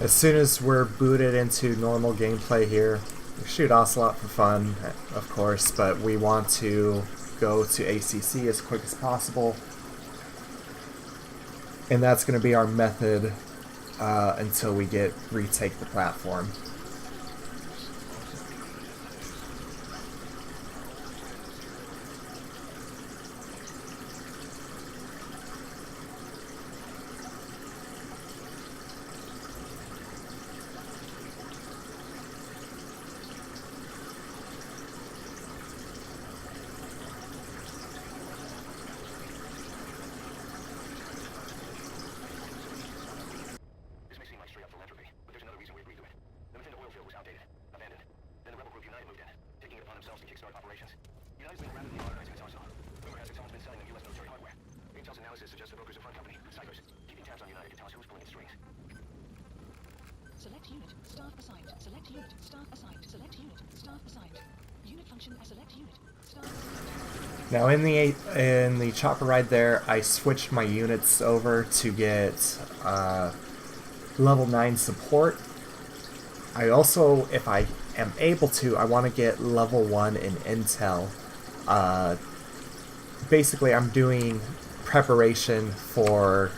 A: As soon as we're booted into normal gameplay here, we shoot Ocelot for fun, of course, but we want to go to ACC as quick as possible. And that's going to be our method until we retake the platform.
B: Select unit, staff assigned. Select unit, staff assigned. Select unit, staff assigned. Unit function as select unit, staff assigned.
A: Now in the chopper ride there, I switched my units over to get level 9 support. I also, if I am able to, I want to get level 1 in intel. Basically, I'm doing preparation for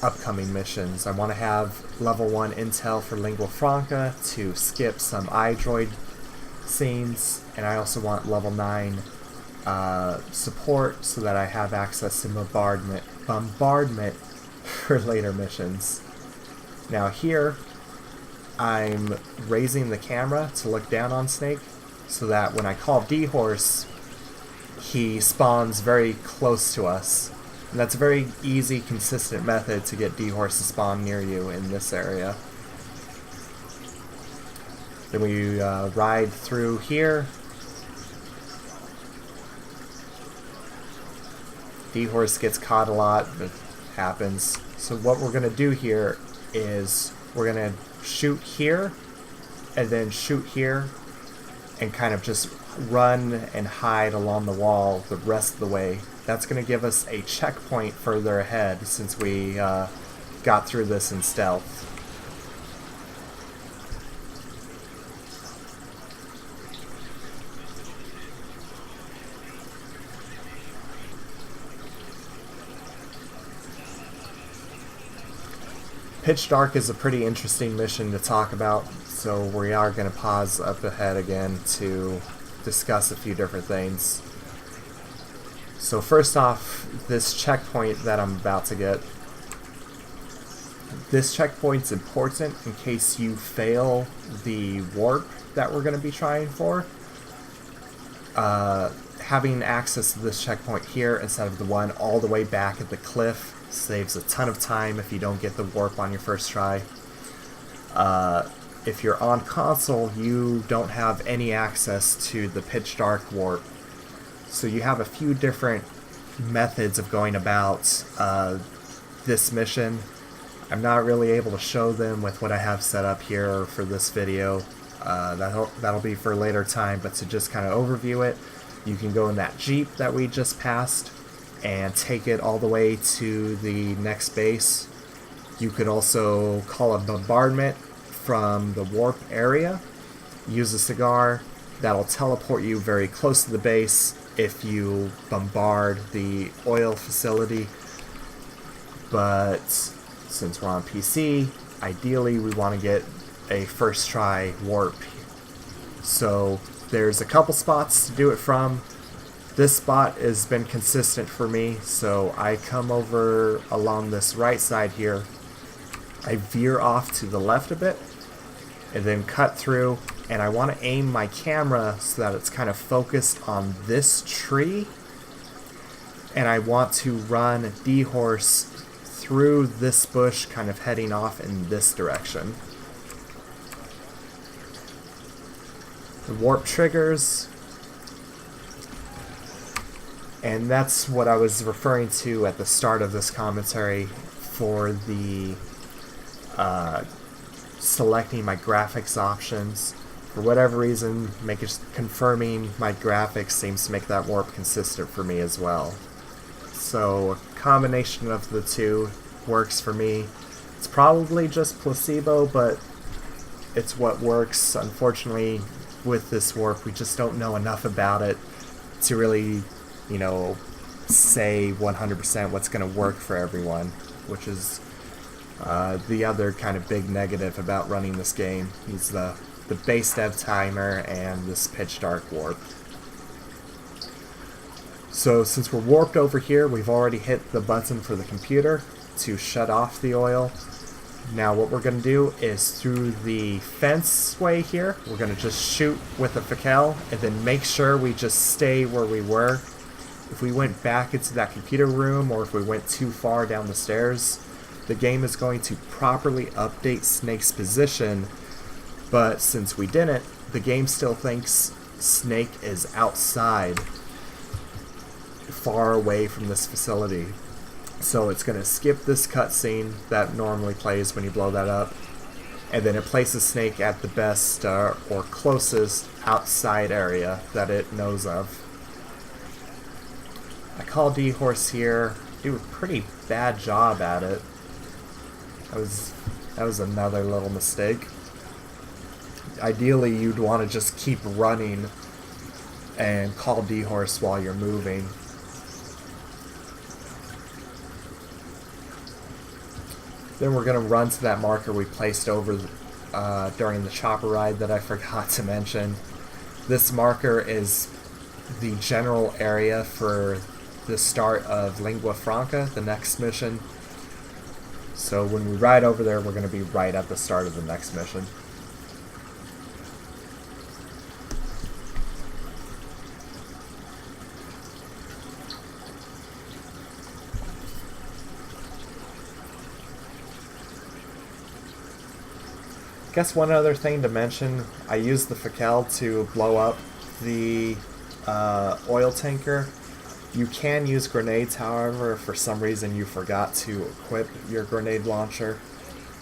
A: upcoming missions. I want to have level 1 intel for lingua franca to skip some iDroid scenes, and I also want level 9 support so that I have access to bombardment for later missions. Now here, I'm raising the camera to look down on Snake so that when I call D-Horse, he spawns very close to us. And that's a very easy, consistent method to get D-Horse to spawn near you in this area. Then we ride through here. D-Horse gets caught a lot, but it happens. So what we're going to do here is we're going to shoot here, and then shoot here, and kind of just run and hide along the wall the rest of the way. That's going to give us a checkpoint further ahead since we got through this in stealth. Pitch Dark is a pretty interesting mission to talk about, so we are going to pause up ahead again to discuss a few different things. So first off, this checkpoint that I'm about to get. This checkpoint's important in case you fail the warp that we're going to be trying for. Having access to this checkpoint here instead of the one all the way back at the cliff saves a ton of time if you don't get the warp on your first try. If you're on console, you don't have any access to the Pitch Dark warp. So you have a few different methods of going about this mission. I'm not really able to show them with what I have set up here for this video. That'll be for a later time, but to just kind of overview it, you can go in that Jeep that we just passed and take it all the way to the next base. You could also call a bombardment from the warp area. Use a cigar. That'll teleport you very close to the base if you bombard the oil facility. But since we're on PC, ideally we want to get a first try warp. So there's a couple spots to do it from. This spot has been consistent for me, so I come over along this right side here. I veer off to the left a bit and then cut through, and I want to aim my camera so that it's kind of focused on this tree, and I want to run D-Horse through this bush, kind of heading off in this direction. The warp triggers, and that's what I was referring to at the start of this commentary for the selecting my graphics options. For whatever reason, confirming my graphics seems to make that warp consistent for me as well. So a combination of the two works for me. It's probably just placebo, but it's what works. Unfortunately, with this warp, we just don't know enough about it to really, say 100% what's going to work for everyone, which is the other kind of big negative about running this game. Is the base dev timer and this Pitch Dark warp. So since we're warped over here, we've already hit the button for the computer to shut off the oil. Now what we're going to do is through the fence way here, we're going to just shoot with the Fakel and then make sure we just stay where we were. If we went back into that computer room or if we went too far down the stairs, the game is going to properly update Snake's position, but since we didn't, the game still thinks Snake is outside, far away from this facility. So it's going to skip this cutscene that normally plays when you blow that up, and then it places Snake at the best or closest outside area that it knows of. I call D-Horse here, do a pretty bad job at it. That was another little mistake. Ideally, you'd want to just keep running and call D-Horse while you're moving. Then we're going to run to that marker we placed over during the chopper ride that I forgot to mention. This marker is the general area for the start of Lingua Franca, the next mission. So when we ride over there, we're going to be right at the start of the next mission. Guess one other thing to mention, I used the Fakel to blow up the oil tanker. You can use grenades, however, if for some reason you forgot to equip your grenade launcher.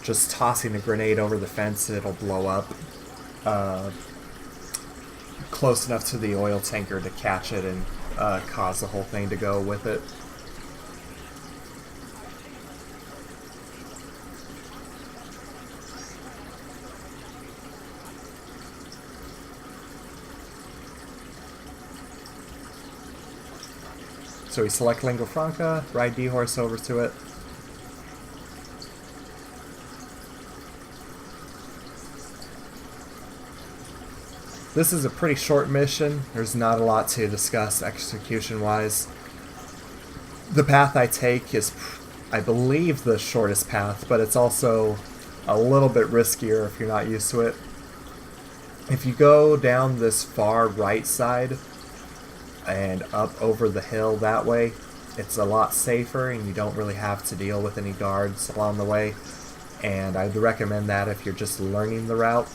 A: Just tossing a grenade over the fence, it'll blow up close enough to the oil tanker to catch it and cause the whole thing to go with it. So we select Lingua Franca, ride D-Horse over to it. This is a pretty short mission. There's not a lot to discuss execution-wise. The path I take is, I believe, the shortest path, but it's also a little bit riskier if you're not used to it. If you go down this far right side and up over the hill that way, it's a lot safer and you don't really have to deal with any guards along the way. And I'd recommend that if you're just learning the route.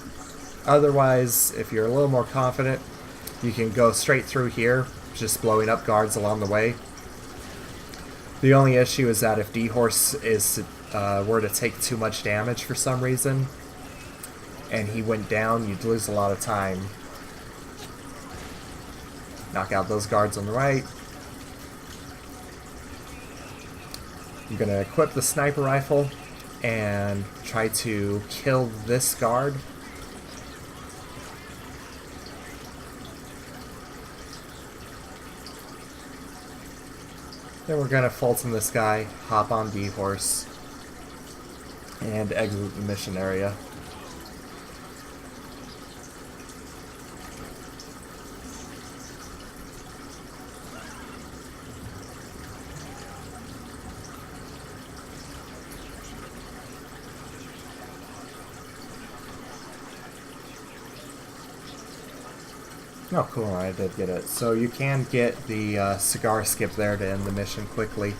A: Otherwise, if you're a little more confident, you can go straight through here, just blowing up guards along the way. The only issue is that if D-Horse were to take too much damage for some reason, and he went down, you'd lose a lot of time. Knock out those guards on the right. I'm going to equip the sniper rifle and try to kill this guard. Then we're going to Fulton this guy, hop on D-Horse, and exit the mission area. Oh, cool, I did get it. So you can get the cigar skip there to end the mission quickly.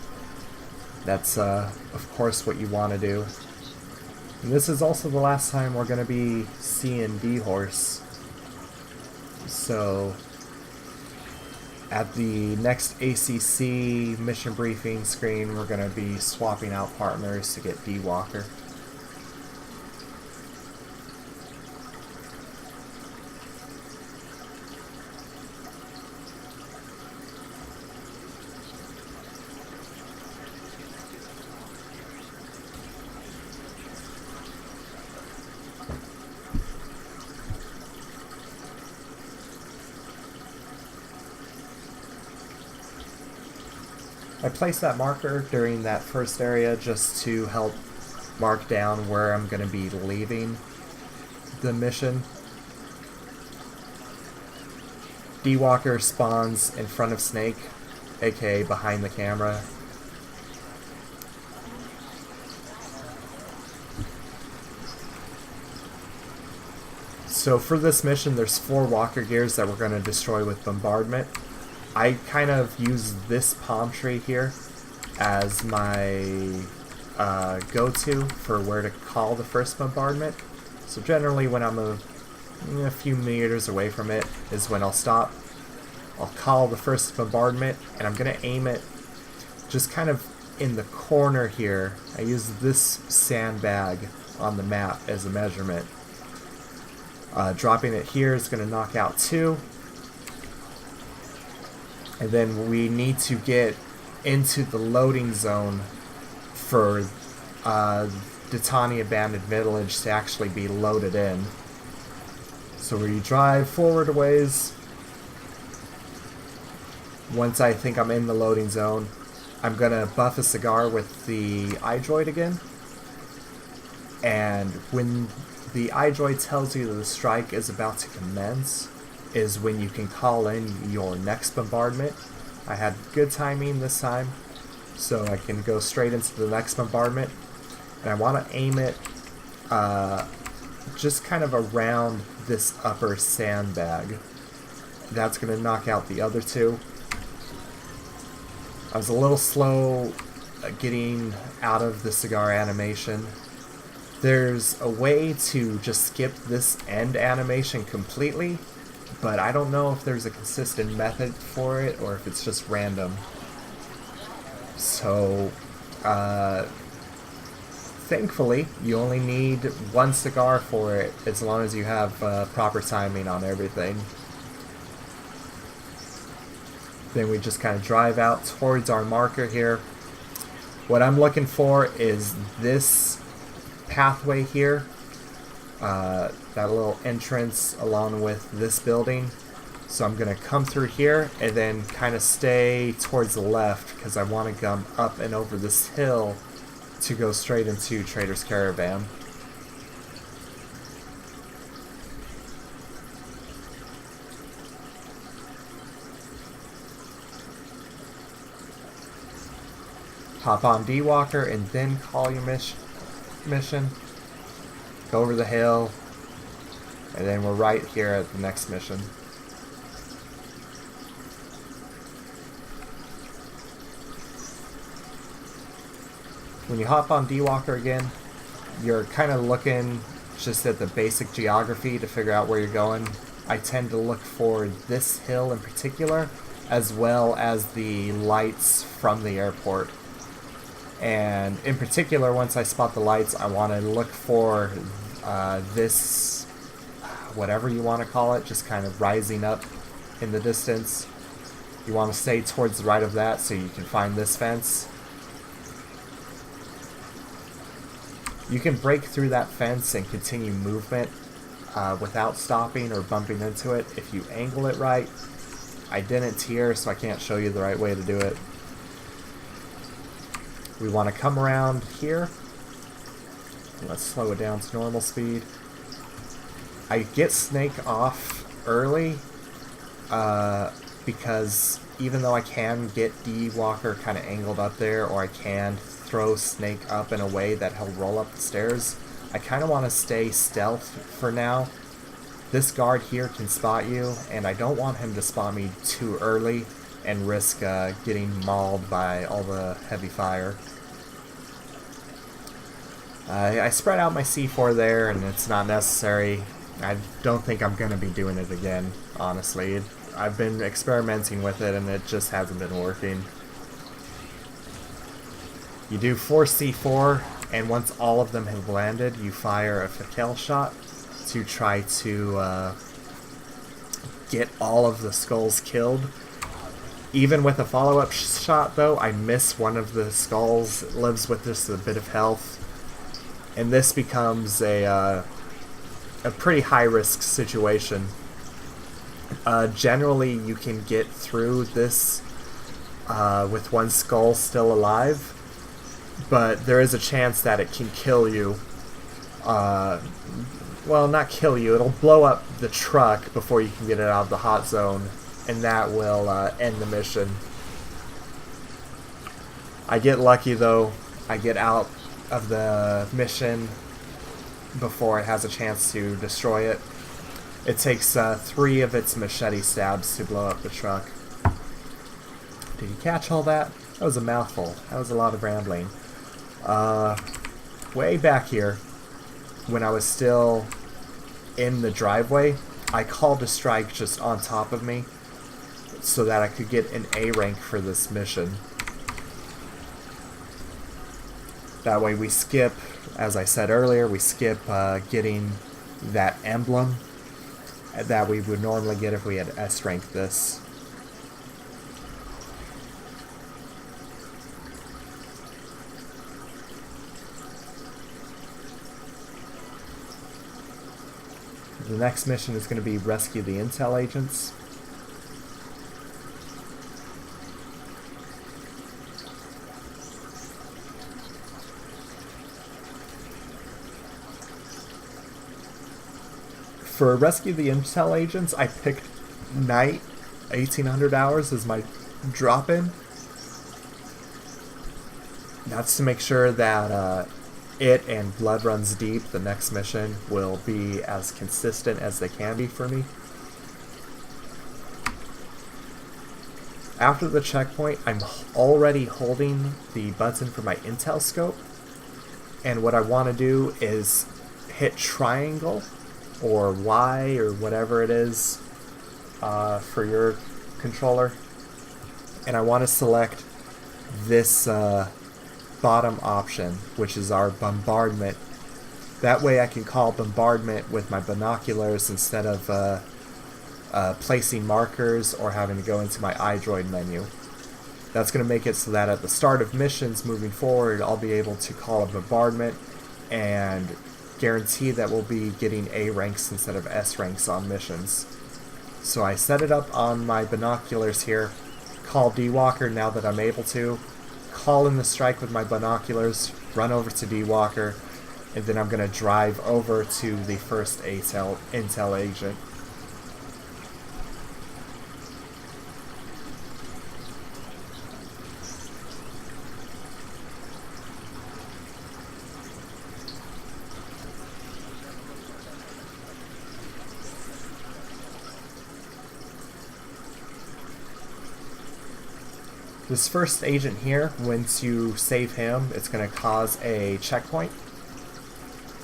A: That's, of course, what you want to do. And this is also the last time we're going to be seeing D-Horse. So, at the next ACC mission briefing screen, we're going to be swapping out partners to get D-Walker. I placed that marker during that first area just to help mark down where I'm going to be leaving the mission. D-Walker spawns in front of Snake, aka behind the camera. So for this mission, there's 4 walker gears that we're going to destroy with bombardment. I kind of use this palm tree here as my go-to for where to call the first bombardment. So generally when I'm a few meters away from it is when I'll stop. I'll call the first bombardment and I'm going to aim it just kind of in the corner here. I use this sandbag on the map as a measurement. Dropping it here is going to knock out 2. And then we need to get into the loading zone for Ditani Abandoned Village to actually be loaded in. So we drive forward a ways. Once I think I'm in the loading zone, I'm going to buff a cigar with the iDroid again. And when the iDroid tells you that the strike is about to commence, is when you can call in your next bombardment. I had good timing this time, so I can go straight into the next bombardment. And I want to aim it just kind of around this upper sandbag. That's going to knock out the other 2. I was a little slow getting out of the cigar animation. There's a way to just skip this end animation completely, but I don't know if there's a consistent method for it or if it's just random. So, thankfully, you only need 1 cigar for it as long as you have proper timing on everything. Then we just kind of drive out towards our marker here. What I'm looking for is this pathway here. That little entrance along with this building. So I'm going to come through here and then kind of stay towards the left because I want to come up and over this hill to go straight into Trader's Caravan. Hop on D-Walker and then call your mission. Go over the hill. And then we're right here at the next mission. When you hop on D-Walker again, you're kind of looking just at the basic geography to figure out where you're going. I tend to look for this hill in particular, as well as the lights from the airport. And in particular, once I spot the lights, I want to look for this, whatever you want to call it, just kind of rising up in the distance. You want to stay towards the right of that so you can find this fence. You can break through that fence and continue movement without stopping or bumping into it if you angle it right. I didn't here, so I can't show you the right way to do it. We want to come around here. Let's slow it down to normal speed. I get Snake off early because even though I can get D-Walker kind of angled up there, or I can throw Snake up in a way that he'll roll up the stairs, I kind of want to stay stealth for now. This guard here can spot you, and I don't want him to spot me too early and risk getting mauled by all the heavy fire. I spread out my C4 there, and it's not necessary. I don't think I'm going to be doing it again, honestly. I've been experimenting with it, and it just hasn't been working. You do 4 C4, and once all of them have landed, you fire a Fakel shot to try to get all of the skulls killed. Even with a follow-up shot, though, I miss one of the skulls. It lives with just a bit of health. And this becomes a pretty high-risk situation. Generally, you can get through this with one skull still alive, but there is a chance that it can kill you. Well, not kill you, it'll blow up the truck before you can get it out of the hot zone, and that will end the mission. I get lucky though. I get out of the mission before it has a chance to destroy it. It takes 3 of its machete stabs to blow up the truck. Did you catch all that? That was a mouthful. That was a lot of rambling. Way back here, when I was still in the driveway, I called a strike just on top of me so that I could get an A rank for this mission. That way we skip, as I said earlier, we skip getting that emblem that we would normally get if we had S ranked this. The next mission is going to be rescue the intel agents. For rescue the intel agents, I picked night, 1800 hours as my drop-in. That's to make sure that it and Blood Runs Deep, the next mission, will be as consistent as they can be for me. After the checkpoint, I'm already holding the button for my intel scope, and what I want to do is hit triangle or Y or whatever it is for your controller, and I want to select this bottom option, which is our bombardment. That way I can call bombardment with my binoculars instead of placing markers or having to go into my iDroid menu. That's going to make it so that at the start of missions moving forward, I'll be able to call a bombardment and guarantee that we'll be getting A ranks instead of S ranks on missions. So I set it up on my binoculars here, call D-Walker now that I'm able to, call in the strike with my binoculars, run over to D-Walker, and then I'm going to drive over to the first intel agent. This first agent here, once you save him, it's going to cause a checkpoint.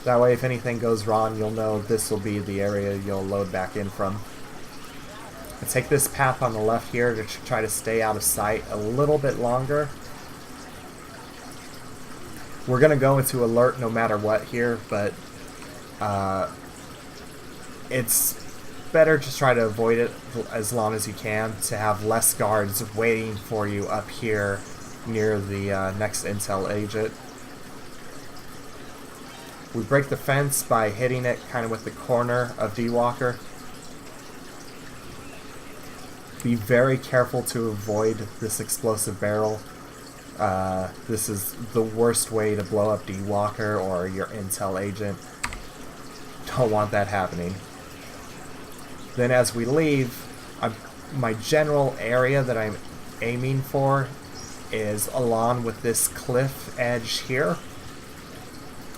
A: That way if anything goes wrong, you'll know this will be the area you'll load back in from. I take this path on the left here to try to stay out of sight a little bit longer. We're going to go into alert no matter what here, but it's better to try to avoid it as long as you can, to have less guards waiting for you up here near the next intel agent. We break the fence by hitting it kind of with the corner of D-Walker. Be very careful to avoid this explosive barrel. This is the worst way to blow up D-Walker or your intel agent. Don't want that happening. Then as we leave, my general area that I'm aiming for is along with this cliff edge here.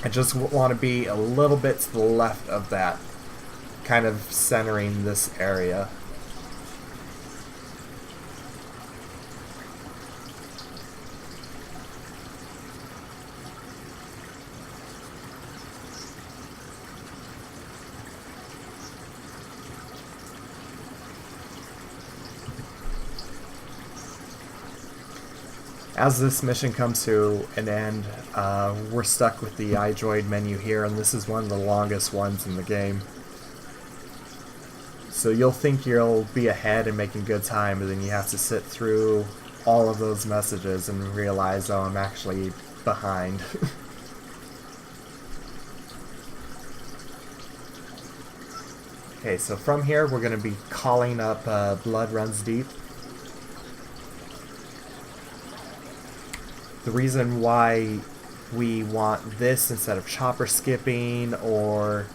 A: I just want to be a little bit to the left of that, kind of centering this area. As this mission comes to an end, we're stuck with the iDroid menu here, and this is one of the longest ones in the game. So you'll think you'll be ahead and making good time, but then you have to sit through all of those messages and realize, oh, I'm actually behind. Okay, so from here we're going to be calling up Blood Runs Deep. The reason why we want this instead of chopper skipping or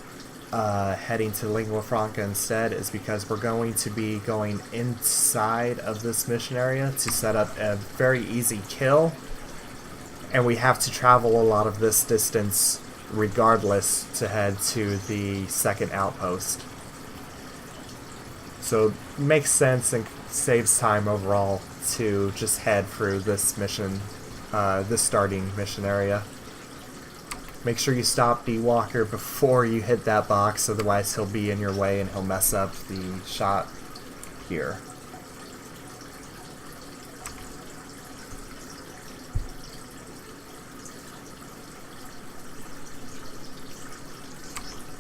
A: heading to Lingua Franca instead is because we're going to be going inside of this mission area to set up a very easy kill, and we have to travel a lot of this distance regardless to head to the second outpost. So it makes sense and saves time overall to just head through this mission. This starting mission area. Make sure you stop D-Walker before you hit that box, otherwise he'll be in your way and he'll mess up the shot here.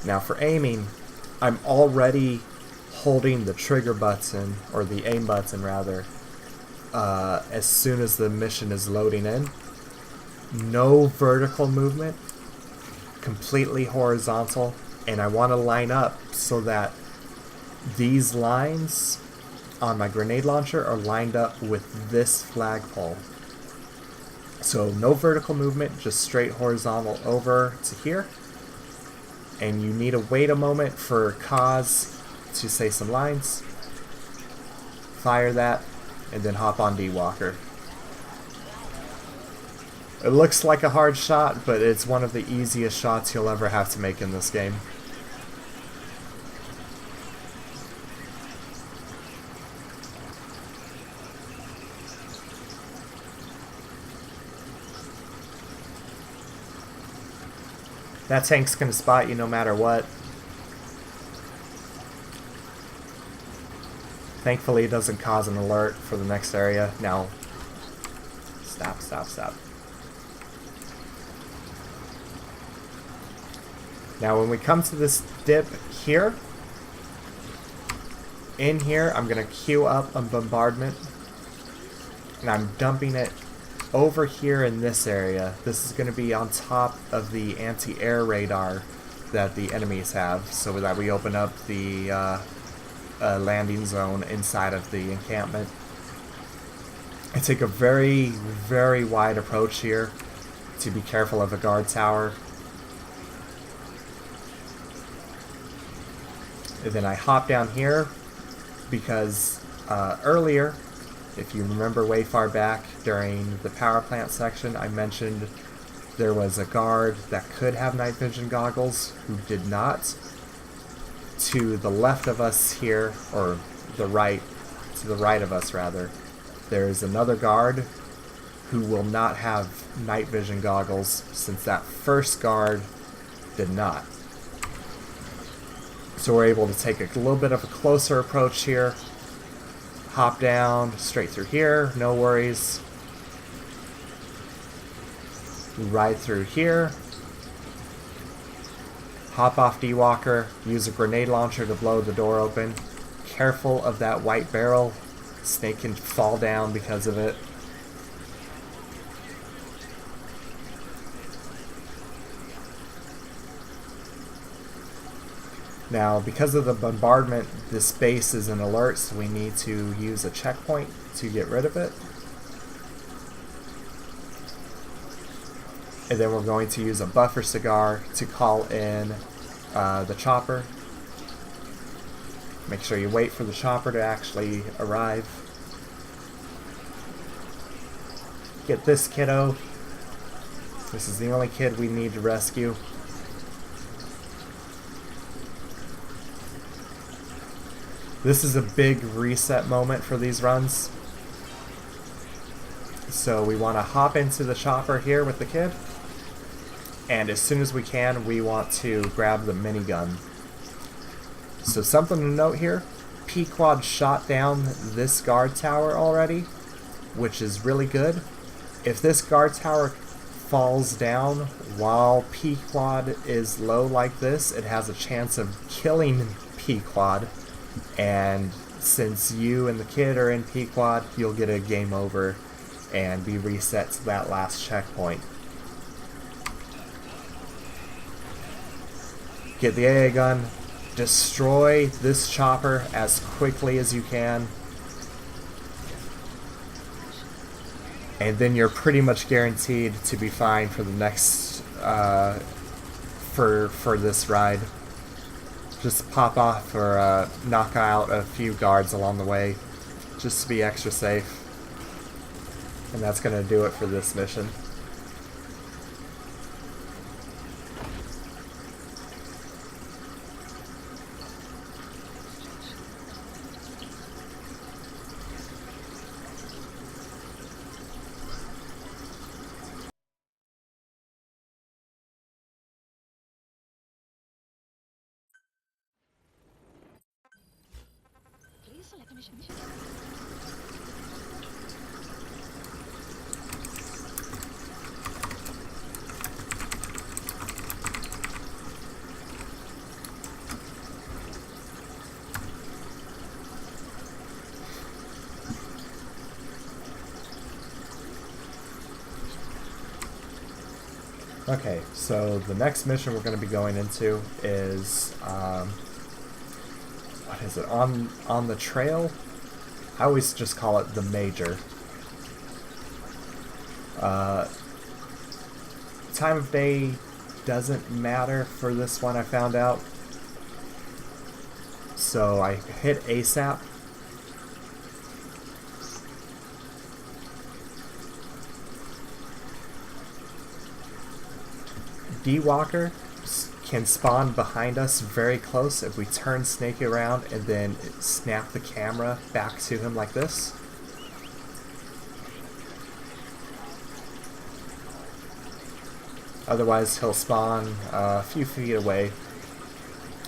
A: Now for aiming, I'm already holding the trigger button, or the aim button rather, as soon as the mission is loading in. No vertical movement, completely horizontal, and I want to line up so that these lines on my grenade launcher are lined up with this flagpole. So no vertical movement, just straight horizontal over to here. And you need to wait a moment for Kaz to say some lines. Fire that, and then hop on D-Walker. It looks like a hard shot, but it's one of the easiest shots you'll ever have to make in this game. That tank's gonna spot you no matter what. Thankfully it doesn't cause an alert for the next area. Now, stop. Now when we come to this dip here, in here I'm going to queue up a bombardment, and I'm dumping it over here in this area. This is going to be on top of the anti-air radar that the enemies have, so that we open up the landing zone inside of the encampment. I take a very, very wide approach here to be careful of a guard tower. And then I hop down here because earlier, if you remember way far back during the power plant section, I mentioned there was a guard that could have night vision goggles who did not. To the left of us here, or to the right of us rather, there's another guard who will not have night vision goggles since that first guard did not. So we're able to take a little bit of a closer approach here. Hop down, straight through here, no worries. Ride through here. Hop off D-Walker, use a grenade launcher to blow the door open. Careful of that white barrel. Snake can fall down because of it. Now, because of the bombardment, this base is an alert, so we need to use a checkpoint to get rid of it. And then we're going to use a buffer cigar to call in the chopper. Make sure you wait for the chopper to actually arrive. Get this kiddo. This is the only kid we need to rescue. This is a big reset moment for these runs. So we want to hop into the chopper here with the kid. And as soon as we can, we want to grab the minigun. So something to note here, P-Quad shot down this guard tower already, which is really good. If this guard tower falls down while P-Quad is low like this, it has a chance of killing P-Quad. And since you and the kid are in P-Quad, you'll get a game over and be reset to that last checkpoint. Get the AA gun, destroy this chopper as quickly as you can, and then you're pretty much guaranteed to be fine for the next for this ride. Just pop off or knock out a few guards along the way, just to be extra safe. And that's going to do it for this mission.
B: Please select a mission.
A: Okay, so the next mission we're going to be going into is, what is it, on the trail? I always just call it the Major. Time of day doesn't matter for this one, I found out. So I hit ASAP. D-Walker can spawn behind us very close if we turn Snake around and then snap the camera back to him like this. Otherwise he'll spawn a few feet away.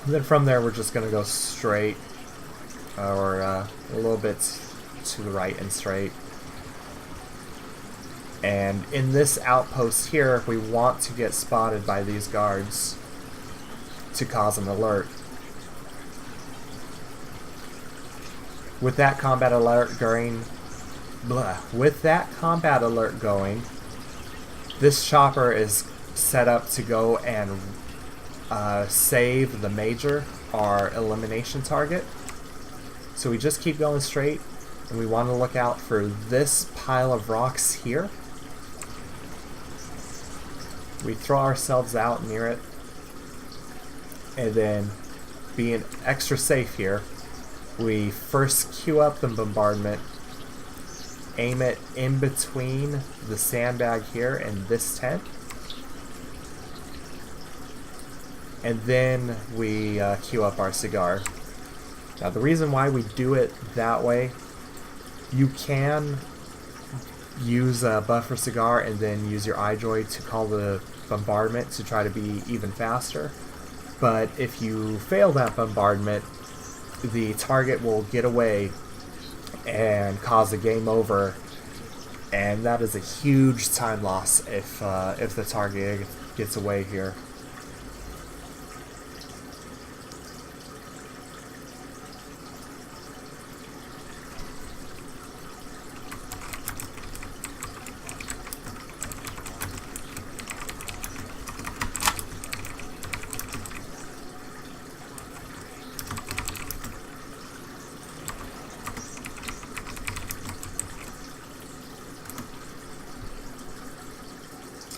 A: And then from there we're just going to go straight or a little bit to the right and straight. And in this outpost here, we want to get spotted by these guards to cause an alert. With that combat alert going, this chopper is set up to go and save the Major, our elimination target. So we just keep going straight, and we want to look out for this pile of rocks here. We throw ourselves out near it, and then, being extra safe here, we first queue up the bombardment, aim it in between the sandbag here and this tent, and then we queue up our cigar. Now the reason why we do it that way You can use a buffer cigar and then use your iJoy to call the bombardment to try to be even faster. But if you fail that bombardment, the target will get away and cause a game over, and that is a huge time loss if the target gets away here.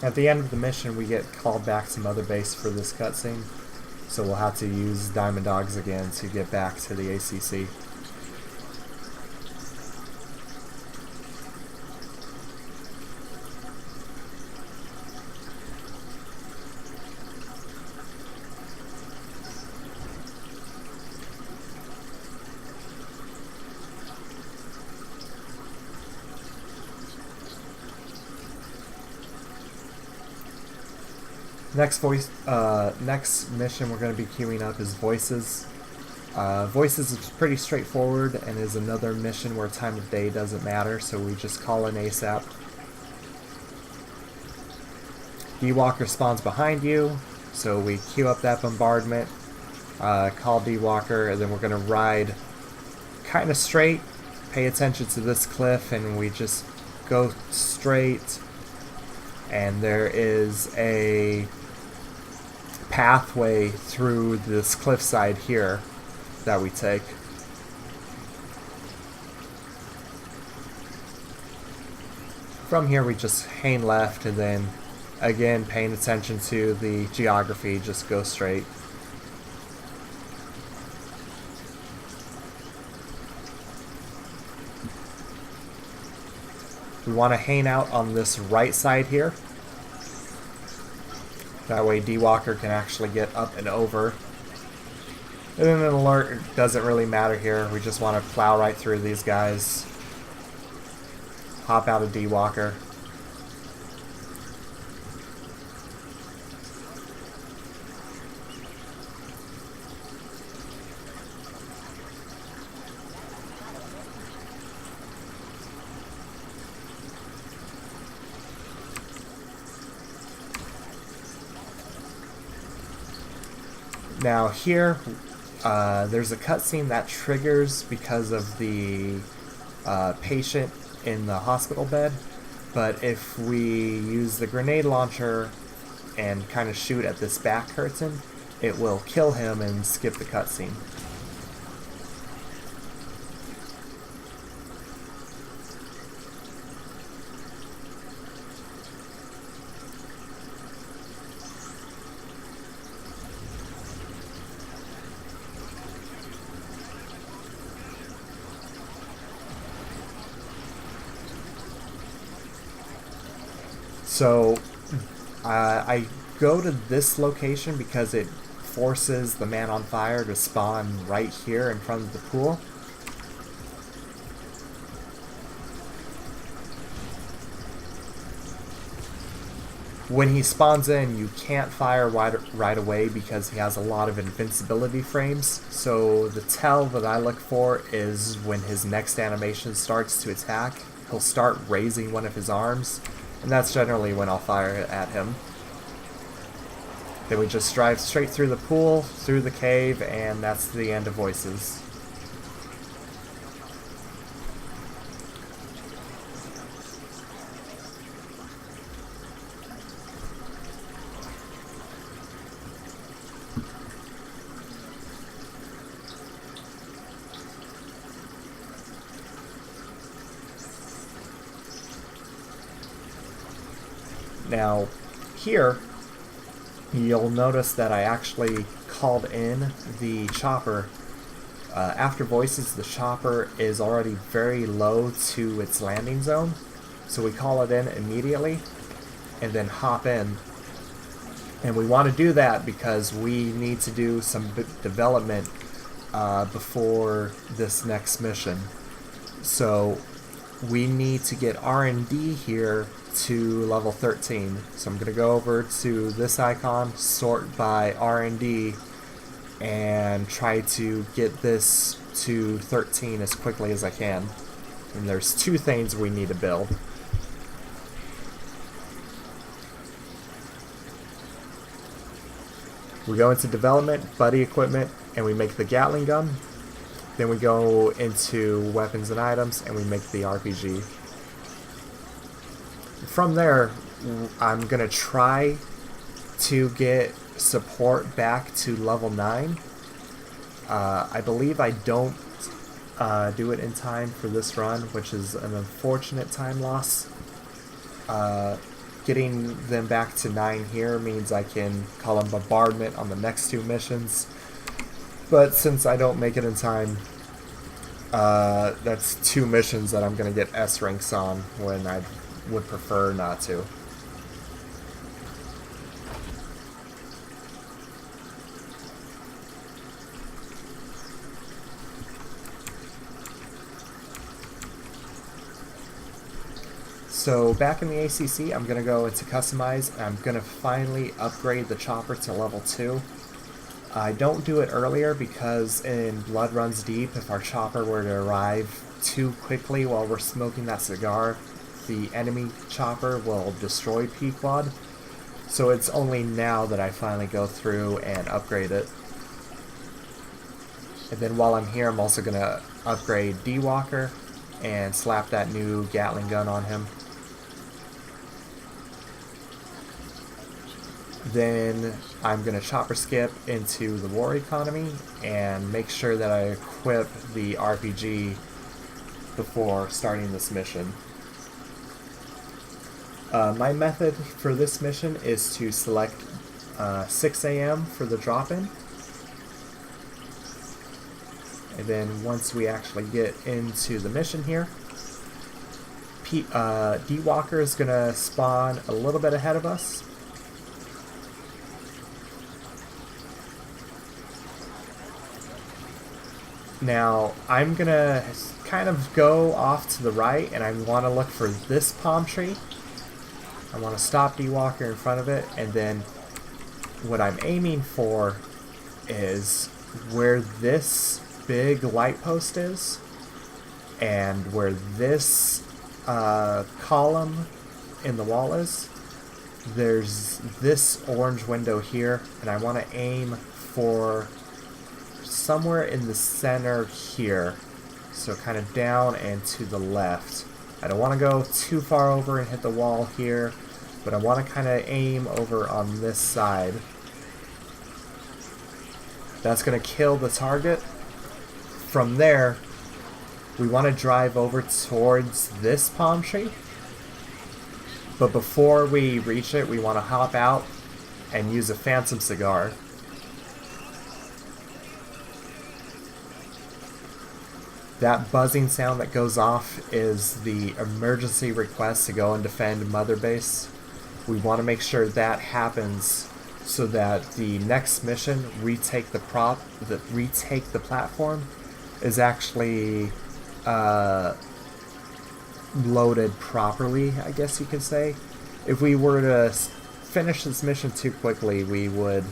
A: At the end of the mission, we get called back to Mother Base for this cutscene, so we'll have to use Diamond Dogs again to get back to the ACC. Next mission we're going to be queuing up is Voices. Voices is pretty straightforward and is another mission where time of day doesn't matter, so we just call in ASAP. D-Walker spawns behind you, so we queue up that bombardment, call D-Walker, and then we're going to ride kind of straight, pay attention to this cliff, and we just go straight, and there is a pathway through this cliffside here that we take. From here we just hang left, and then again paying attention to the geography, just go straight. We want to hang out on this right side here. That way D-Walker can actually get up and over. And then an alert doesn't really matter here. We just want to plow right through these guys. Hop out of D-Walker. Now here, there's a cutscene that triggers because of the patient in the hospital bed, but if we use the grenade launcher and kind of shoot at this back curtain, it will kill him and skip the cutscene. So I go to this location because it forces the man on fire to spawn right here in front of the pool. When he spawns in, you can't fire right away because he has a lot of invincibility frames. So the tell that I look for is when his next animation starts to attack, he'll start raising one of his arms. And that's generally when I'll fire at him. Then we just drive straight through the pool, through the cave, and that's the end of Voices. Now, here, you'll notice that I actually called in the chopper. After Voices, the chopper is already very low to its landing zone, so we call it in immediately, and then hop in. And we want to do that because we need to do some development before this next mission. So we need to get R&D here to level 13. So I'm going to go over to this icon, sort by R&D, and try to get this to 13 as quickly as I can. And there's two things we need to build. We go into development, buddy equipment, and we make the Gatling gun. Then we go into weapons and items, and we make the RPG. From there, I'm going to try to get support back to level 9. I believe I don't do it in time for this run, which is an unfortunate time loss. Getting them back to 9 here means I can call them bombardment on the next 2 missions. But since I don't make it in time, that's 2 missions that I'm going to get S ranks on when I would prefer not to. So back in the ACC, I'm going to go into customize, and I'm going to finally upgrade the chopper to level 2. I don't do it earlier because in Blood Runs Deep, if our chopper were to arrive too quickly while we're smoking that cigar, the enemy chopper will destroy Pequod. So it's only now that I finally go through and upgrade it. And then while I'm here, I'm also going to upgrade D-Walker and slap that new Gatling gun on him. Then I'm going to chopper skip into the war economy and make sure that I equip the RPG before starting this mission. My method for this mission is to select 6 a.m. for the drop-in. And then once we actually get into the mission here, D-Walker is going to spawn a little bit ahead of us. Now, I'm going to kind of go off to the right, and I want to look for this palm tree. I want to stop D-Walker in front of it, and then what I'm aiming for is where this big light post is, and where this column in the wall is. There's this orange window here, and I want to aim for somewhere in the center here, so kind of down and to the left. I don't want to go too far over and hit the wall here, but I want to kind of aim over on this side. That's going to kill the target. From there, we want to drive over towards this palm tree, but before we reach it, we want to hop out and use a phantom cigar. That buzzing sound that goes off is the emergency request to go and defend Mother Base. We want to make sure that happens so that the next mission, retake the platform, is actually loaded properly, I guess you could say. If we were to finish this mission too quickly, we would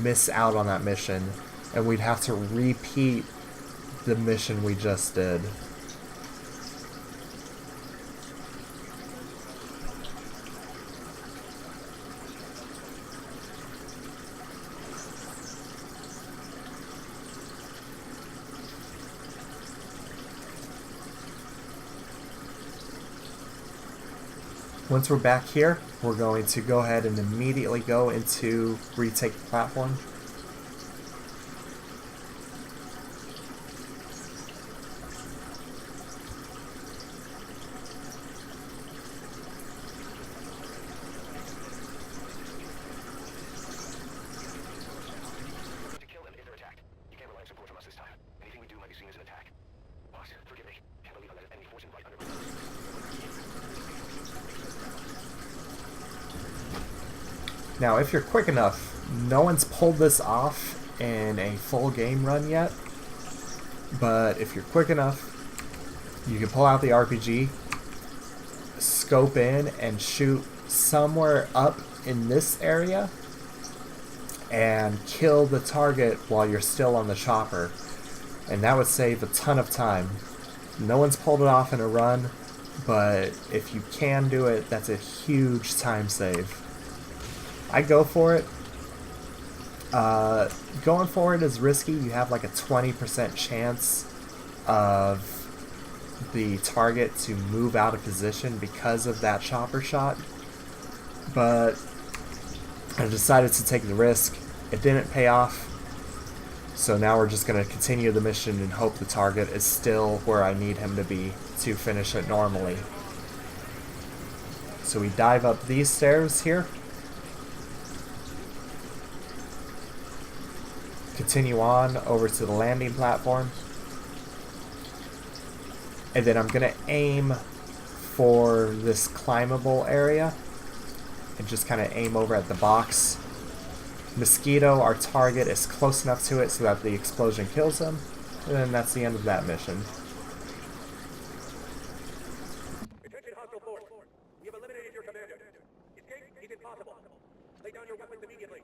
A: miss out on that mission, and we'd have to repeat the mission we just did. Once we're back here, we're going to go ahead and immediately go into retake the platform. Now, if you're quick enough, no one's pulled this off in a full game run yet, but if you're quick enough, You can pull out the RPG, scope in, and shoot somewhere up in this area and kill the target while you're still on the chopper. And that would save a ton of time. No one's pulled it off in a run, but if you can do it, that's a huge time save. I go for it. Going for it is risky. You have like a 20% chance of the target to move out of position because of that chopper shot. But I decided to take the risk. It didn't pay off. So now we're just going to continue the mission and hope the target is still where I need him to be to finish it normally. So we dive up these stairs here. Continue on over to the landing platform. And then I'm going to aim for this climbable area. And just kind of aim over at the box. Mosquito, our target, is close enough to it so that the explosion kills him. And then that's the end of that mission.
D: Attention hostile force. We have eliminated your commander. Escape is impossible. Lay down your weapons immediately.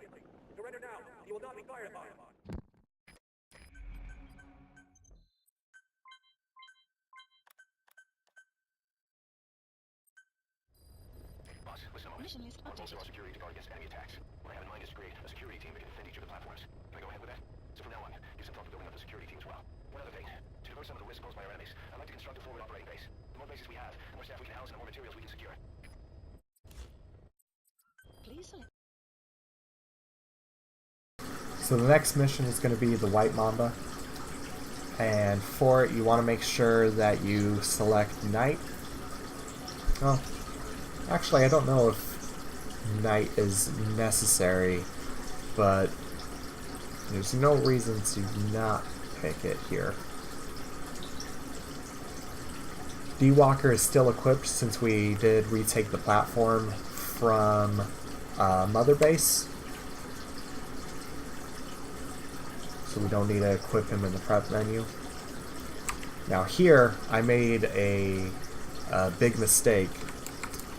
D: Surrender now. You will not be fired upon.
C: Boss, listen a moment.
B: Mission list
C: Our goals
B: updated.
C: are security to guard against enemy attacks. What I have in mind is to create a security team that can defend each of the platforms. Can I go ahead with that? So from now on, give some thought to building up the security team as well. One other thing. To divert some of the risk posed by our enemies, I'd like to construct a forward operating base. The more bases we have, the more staff we can house and the more materials we can secure.
B: Please select.
A: So the next mission is going to be the White Mamba. And for it, you want to make sure that you select Night. Oh, actually, I don't know if Night is necessary, but there's no reason to not pick it here. D-Walker is still equipped since we did retake the platform from Mother Base. So we don't need to equip him in the prep menu. Now here, I made a big mistake.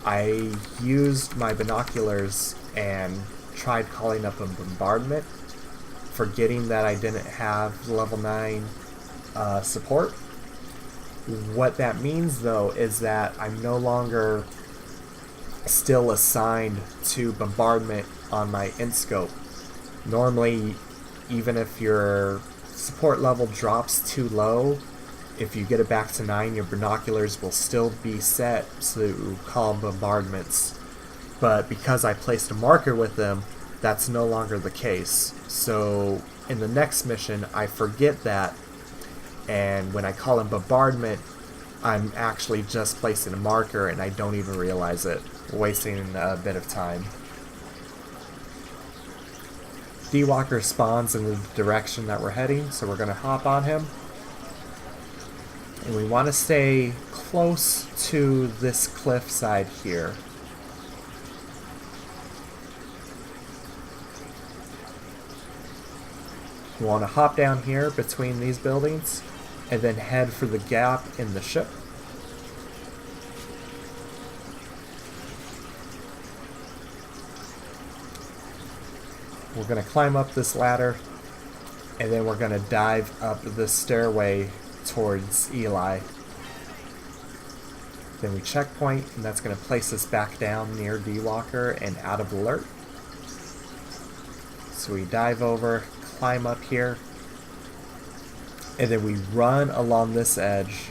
A: I used my binoculars and tried calling up a bombardment, forgetting that I didn't have level 9 support. What that means though is that I'm no longer still assigned to bombardment on my Inscope. Normally, even if your support level drops too low, if you get it back to 9, your binoculars will still be set to call bombardments. But because I placed a marker with them, that's no longer the case. So in the next mission, I forget that, and when I call in bombardment, I'm actually just placing a marker and I don't even realize it, wasting a bit of time. D-Walker spawns in the direction that we're heading, so we're going to hop on him. And we want to stay close to this cliff side here. We want to hop down here between these buildings and then head for the gap in the ship. We're going to climb up this ladder, and then we're going to dive up the stairway towards Eli. Then we checkpoint, and that's going to place us back down near D-Walker and out of alert. So we dive over, climb up here, and then we run along this edge,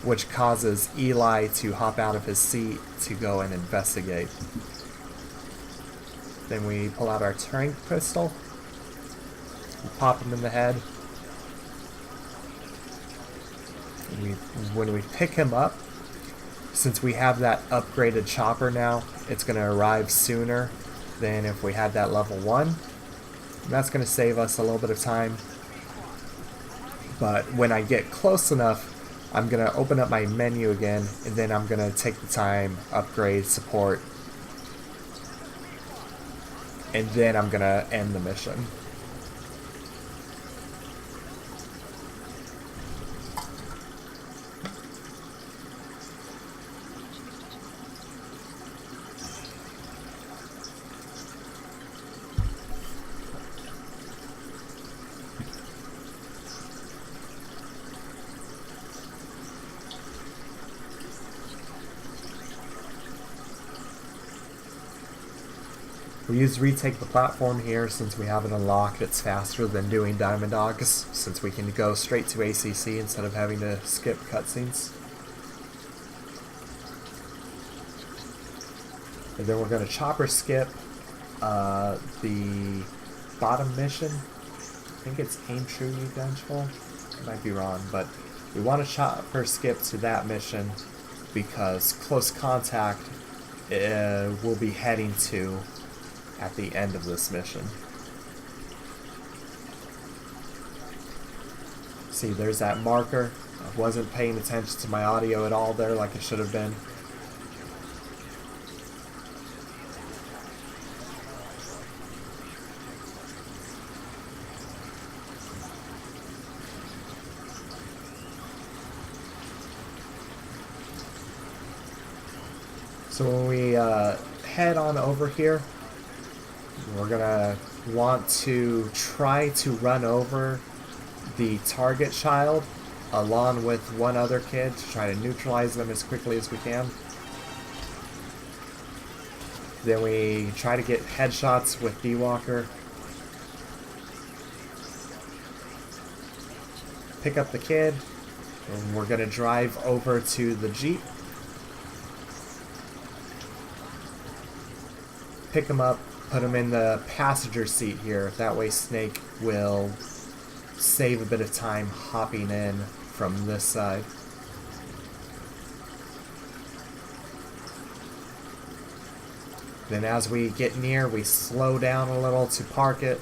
A: which causes Eli to hop out of his seat to go and investigate. Then we pull out our turning pistol, we pop him in the head. When we pick him up, since we have that upgraded chopper now, it's going to arrive sooner than if we had that level 1. And that's going to save us a little bit of time. But when I get close enough, I'm going to open up my menu again, and then I'm going to take the time, upgrade support, and then I'm going to end the mission. We use retake the platform here since we have it unlocked. It's faster than doing Diamond Dogs since we can go straight to ACC instead of having to skip cutscenes. And then we're going to chopper skip the bottom mission. I think it's Aim True, You Vengeful. I might be wrong, but we want to chopper skip to that mission because Close Contact we'll be heading to at the end of this mission. See, there's that marker. I wasn't paying attention to my audio at all there like it should have been. So when we head on over here, we're gonna want to try to run over the target child along with one other kid to try to neutralize them as quickly as we can. Then we try to get headshots with D-Walker. Pick up the kid, and we're gonna drive over to the Jeep. Pick him up, put him in the passenger seat here. That way Snake will save a bit of time hopping in from this side. Then as we get near, we slow down a little to park it.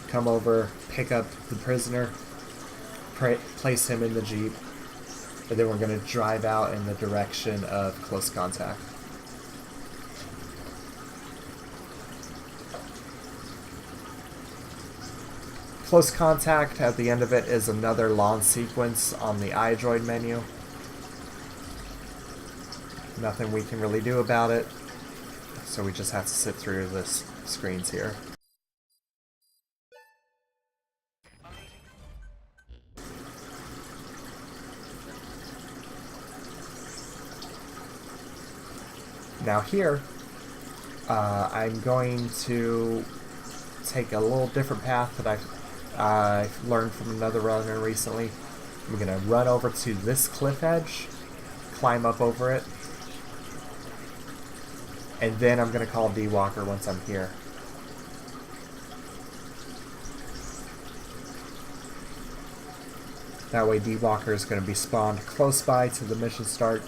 A: Come over, pick up the prisoner, place him in the Jeep. And then we're going to drive out in the direction of Close Contact. Close Contact, at the end of it, is another launch sequence on the iDroid menu. Nothing we can really do about it, so we just have to sit through the screens here. Now here, I'm going to take a little different path that I've learned from another runner recently. I'm going to run over to this cliff edge, climb up over it, and then I'm going to call D-Walker once I'm here. That way D-Walker is going to be spawned close by to the mission start.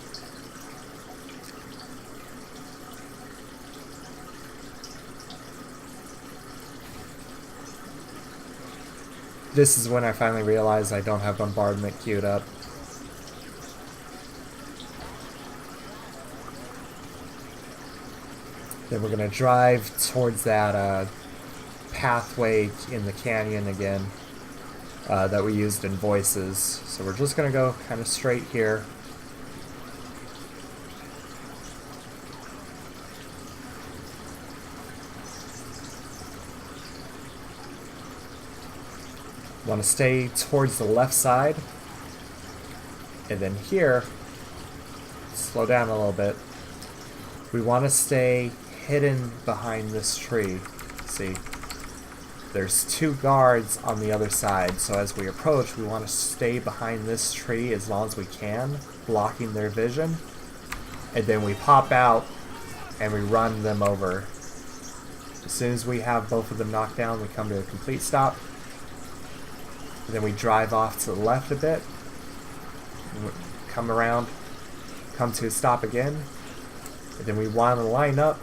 A: This is when I finally realized I don't have bombardment queued up. Then we're going to drive towards that pathway in the canyon again that we used in Voices. So we're just going to go kind of straight here. Want to stay towards the left side, and then here, slow down a little bit. We want to stay hidden behind this tree. See, there's two guards on the other side, so as we approach, we want to stay behind this tree as long as we can, blocking their vision, and then we pop out and we run them over. As soon as we have both of them knocked down, we come to a complete stop. And then we drive off to the left a bit, come around, come to a stop again, and then we want to line up.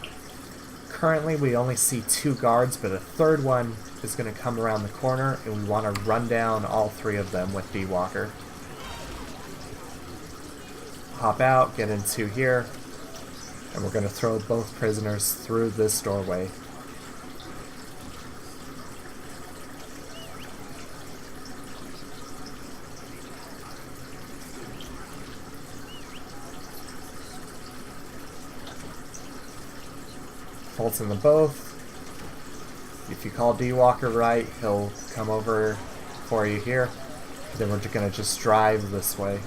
A: Currently we only see two guards, but a third one is going to come around the corner, and we want to run down all three of them with D-Walker. Hop out, get into here, and we're going to throw both prisoners through this doorway. Faults in the both. If you call D-Walker right, he'll come over for you here. Then we're gonna just drive this way.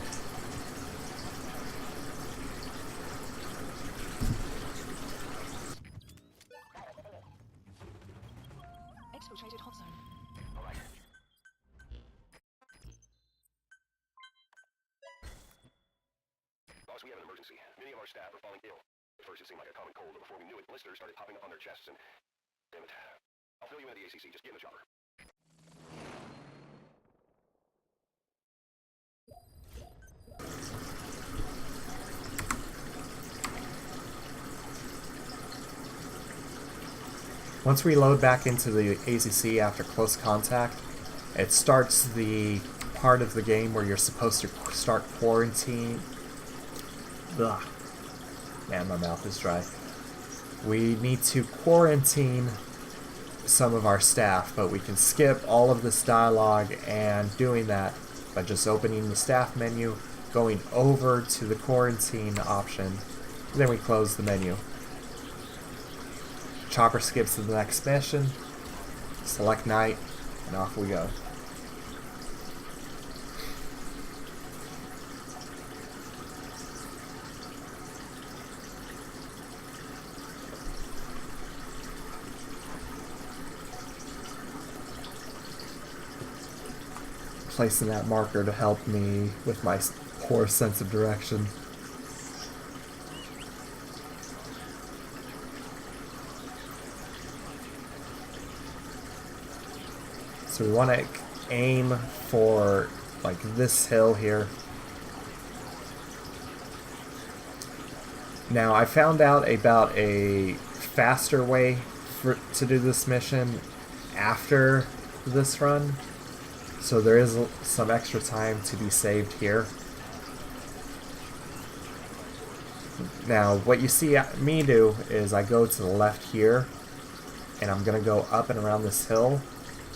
C: Boss, we have an emergency. Many of our staff are falling ill. At first it seemed like a common cold, but before we knew it, blisters started popping up on their chests and... Damn it. I'll fill you in at the ACC. Just get in the chopper.
A: Once we load back into the ACC after close contact, it starts the part of the game where you're supposed to start quarantine. Ugh. Man, my mouth is dry. We need to quarantine some of our staff, but we can skip all of this dialogue and doing that by just opening the staff menu, going over to the quarantine option, and then we close the menu. Chopper skips to the next mission, select night, and off we go. Placing that marker to help me with my poor sense of direction. So we want to aim for like this hill here. Now I found out about a faster way to do this mission after this run. So there is some extra time to be saved here. Now what you see me do is I go to the left here and I'm going to go up and around this hill.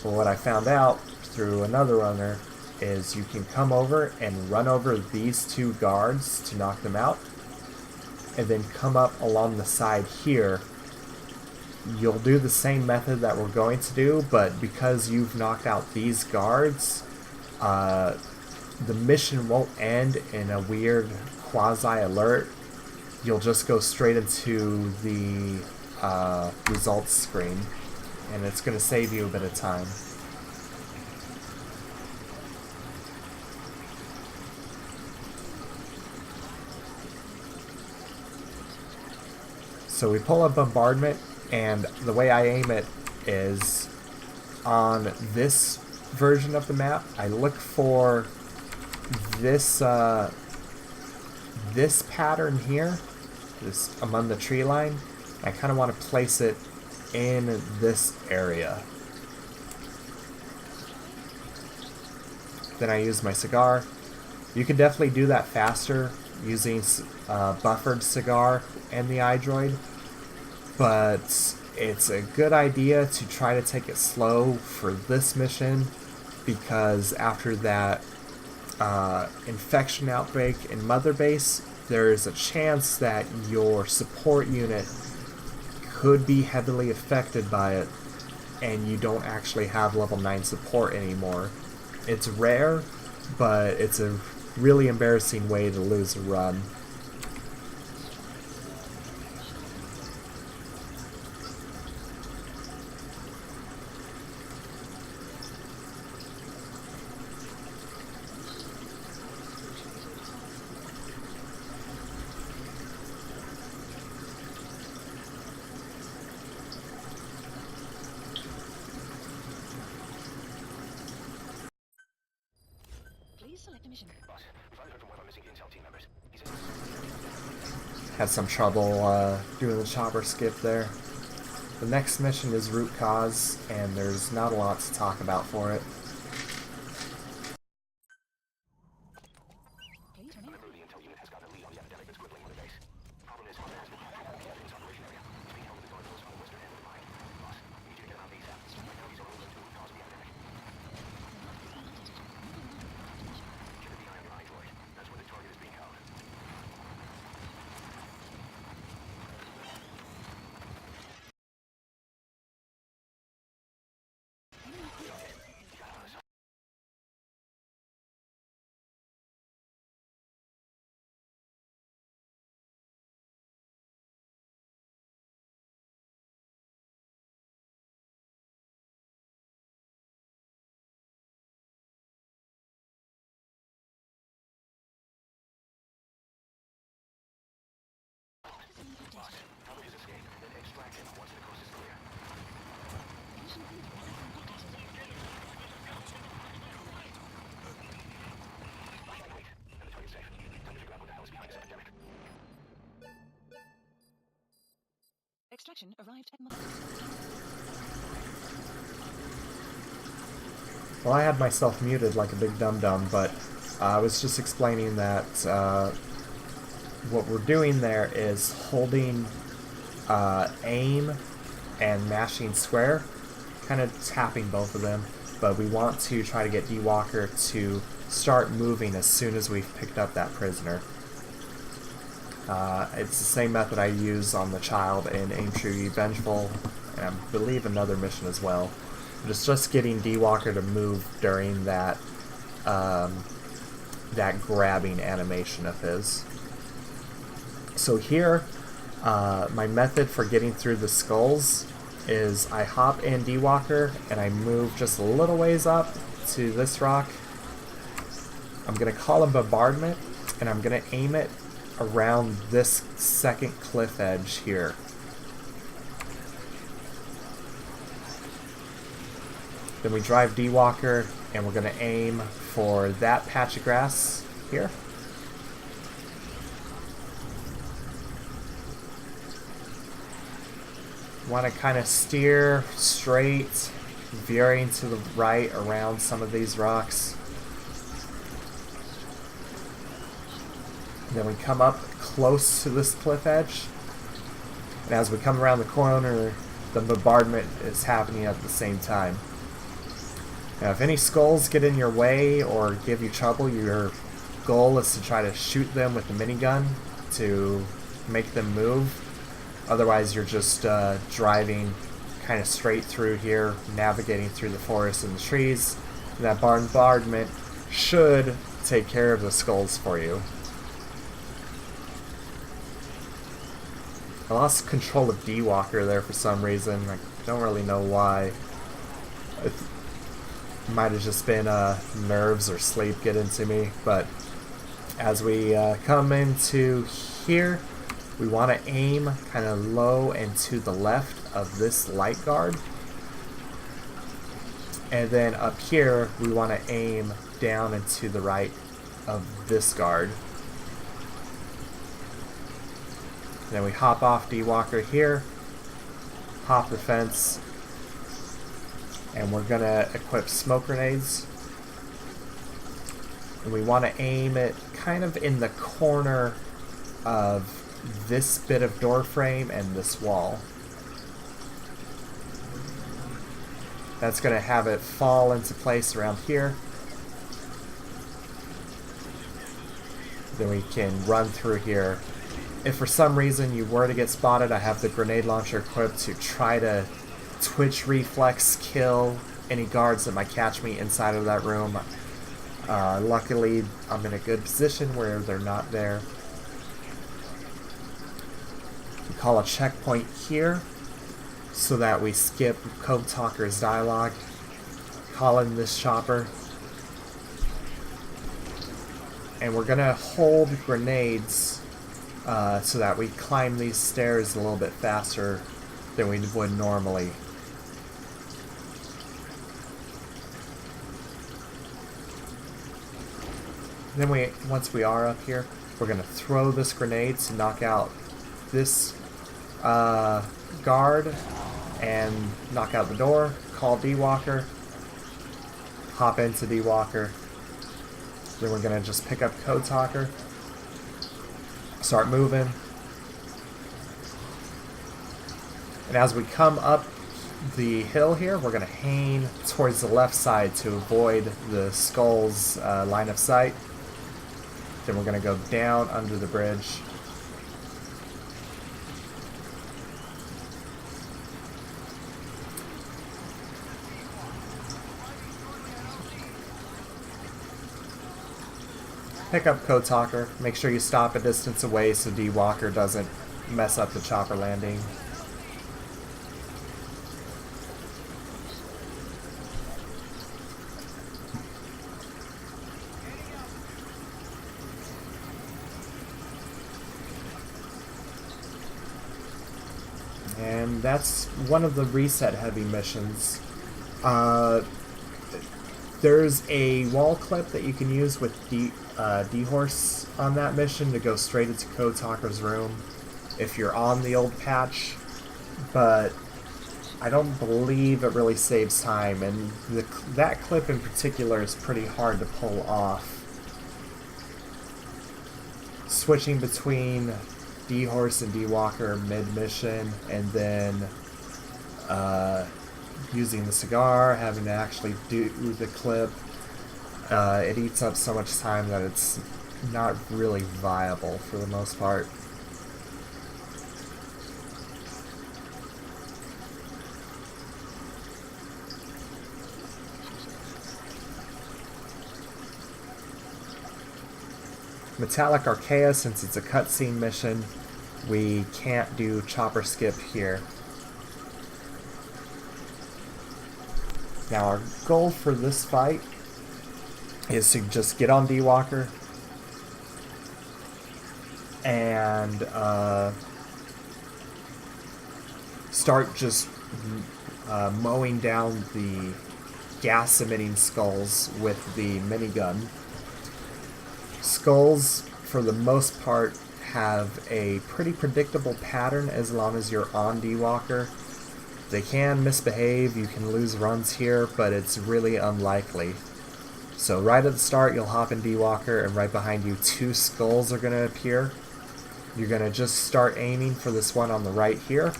A: But what I found out through another runner is you can come over and run over these two guards to knock them out, and then come up along the side here. You'll do the same method that we're going to do, but because you've knocked out these guards, the mission won't end in a weird quasi-alert. You'll just go straight into the results screen, and it's going to save you a bit of time. So we pull a bombardment, and the way I aim it is on this version of the map. I look for this this pattern here, this among the tree line. I kind of want to place it in this area. Then I use my cigar. You can definitely do that faster using buffered cigar and the iDroid, but it's a good idea to try to take it slow for this mission, because after that infection outbreak in Mother Base, there's a chance that your support unit could be heavily affected by it and you don't actually have level 9 support anymore. It's rare, but it's a really embarrassing way to lose a run.
B: Please select a mission.
C: Boss, we finally heard from one of our missing intel team members. He says...
A: Had some trouble doing the chopper skip there. The next mission is Root Cause, and there's not a lot to talk about for it.
B: Please
C: A
B: remember.
C: member of the intel unit has gotten a lead on the epidemic that's crippling Mother Base. Problem is, Mother has been hacked out of the evidence operation area. He's being held in the guardhouse on the western end of the mine. Boss, we need you to get him out ASAP. Right now he's only linked to the cause of the epidemic. Keep an eye on your iDroid. That's where the target is being held.
B: Extraction arrived at Mother.
A: Well, I had myself muted like a big dum-dum, but I was just explaining that what we're doing there is holding aim and mashing square, kind of tapping both of them, but we want to try to get D-Walker to start moving as soon as we've picked up that prisoner. It's the same method I use on the child in Aim True Be Vengeful, and I believe another mission as well. But it's just getting D-Walker to move during that that grabbing animation of his. So here, my method for getting through the skulls is I hop in D-Walker and I move just a little ways up to this rock. I'm going to call a bombardment and I'm going to aim it around this second cliff edge here. Then we drive D-Walker and we're going to aim for that patch of grass here. Want to kind of steer straight, veering to the right around some of these rocks. And then we come up close to this cliff edge. And as we come around the corner, the bombardment is happening at the same time. Now, if any skulls get in your way or give you trouble, your goal is to try to shoot them with the minigun to make them move. Otherwise, you're just driving kind of straight through here, navigating through the forest and the trees. And that bombardment should take care of the skulls for you. I lost control of D-Walker there for some reason. I don't really know why. It might have just been nerves or sleep getting to me. But as we come into here, we want to aim kind of low and to the left of this light guard. And then up here, we want to aim down and to the right of this guard. Then we hop off D-Walker here, hop the fence, and we're going to equip smoke grenades. And we want to aim it kind of in the corner of this bit of door frame and this wall. That's going to have it fall into place around here. Then we can run through here. If for some reason you were to get spotted, I have the grenade launcher equipped to try to twitch reflex kill any guards that might catch me inside of that room. Luckily, I'm in a good position where they're not there. We call a checkpoint here so that we skip Code Talker's dialogue. Call in this chopper. And we're going to hold grenades so that we climb these stairs a little bit faster than we would normally. Then once we are up here, we're going to throw this grenade to knock out this guard and knock out the door, call D-Walker, hop into D-Walker. Then we're going to just pick up Code Talker, start moving. And as we come up the hill here, we're going to hang towards the left side to avoid the skull's line of sight. Then we're going to go down under the bridge. Pick up Code Talker. Make sure you stop a distance away so D-Walker doesn't mess up the chopper landing. And that's one of the reset heavy missions. There's a wall clip that you can use with D-Horse on that mission to go straight into Code Talker's room. If you're on the old patch, but I don't believe it really saves time, and that clip in particular is pretty hard to pull off. Switching between D-Horse and D-Walker mid-mission, and then using the cigar, having to actually do the clip, it eats up so much time that it's not really viable for the most part. Metallic Archaea, since it's a cutscene mission, we can't do chopper skip here. Now our goal for this fight is to just get on D-Walker and start just mowing down the gas-emitting skulls with the minigun. Skulls, for the most part, have a pretty predictable pattern as long as you're on D-Walker. They can misbehave, you can lose runs here, but it's really unlikely. So right at the start, you'll hop in D-Walker, and right behind you, 2 skulls are going to appear. You're going to just start aiming for this one on the right here.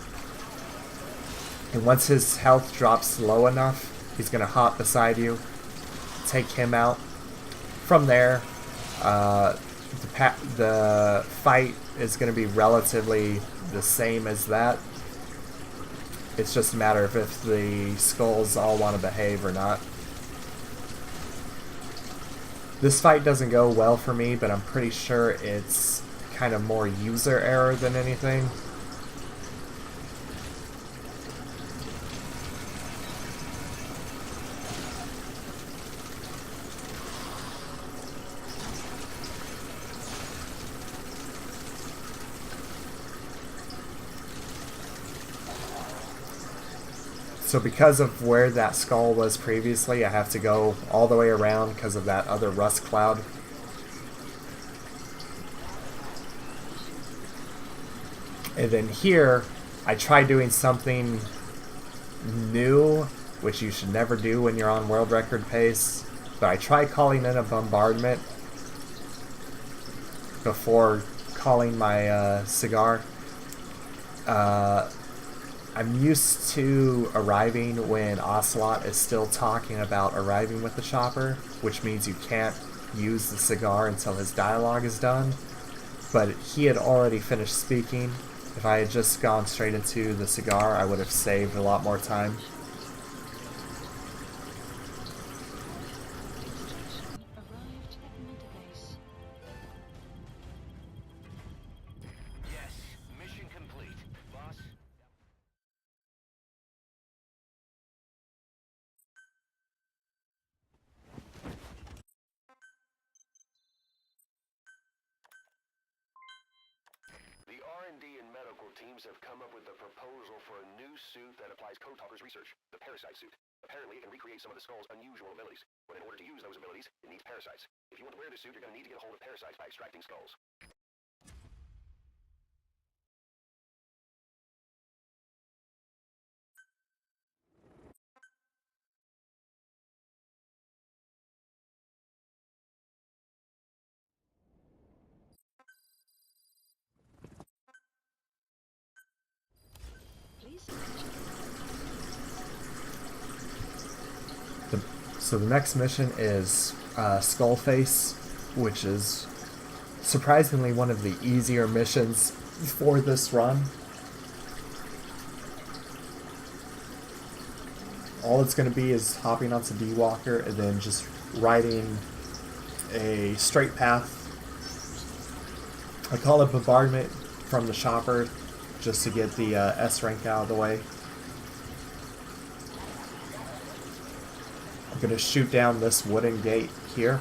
A: And once his health drops low enough, he's going to hop beside you, take him out. From there, the fight is going to be relatively the same as that. It's just a matter of if the skulls all want to behave or not. This fight doesn't go well for me, but I'm pretty sure it's kind of more user error than anything. So because of where that skull was previously, I have to go all the way around because of that other rust cloud. And then here, I tried doing something new, which you should never do when you're on world record pace. But I tried calling in a bombardment before calling my cigar. I'm used to arriving when Ocelot is still talking about arriving with the chopper, which means you can't use the cigar until his dialogue is done. But he had already finished speaking. If I had just gone straight into the cigar, I would have saved a lot more time.
B: Arrived at Meta Base.
C: Yes, mission complete. Boss? The R&D and medical teams have come up with a proposal for a new suit that applies Code Talker's research, the Parasite suit. Apparently, it can recreate some of the skull's unusual abilities, but in order to use those abilities, it needs parasites. If you want to wear this suit, you're going to need to get a hold of parasites by extracting skulls.
B: Please.
A: So the next mission is Skullface, which is surprisingly one of the easier missions for this run. All it's going to be is hopping onto D-Walker and then just riding a straight path. I call it bombardment from the chopper just to get the S rank out of the way. I'm going to shoot down this wooden gate here.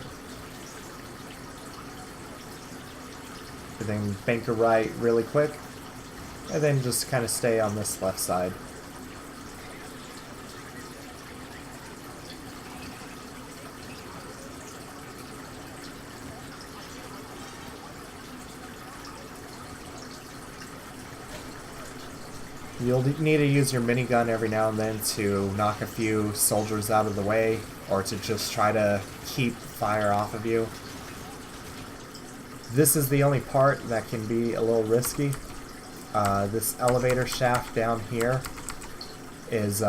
A: And then bank a right really quick. And then just kind of stay on this left side. You'll need to use your minigun every now and then to knock a few soldiers out of the way, or to just try to keep fire off of you. This is the only part that can be a little risky. This elevator shaft down here is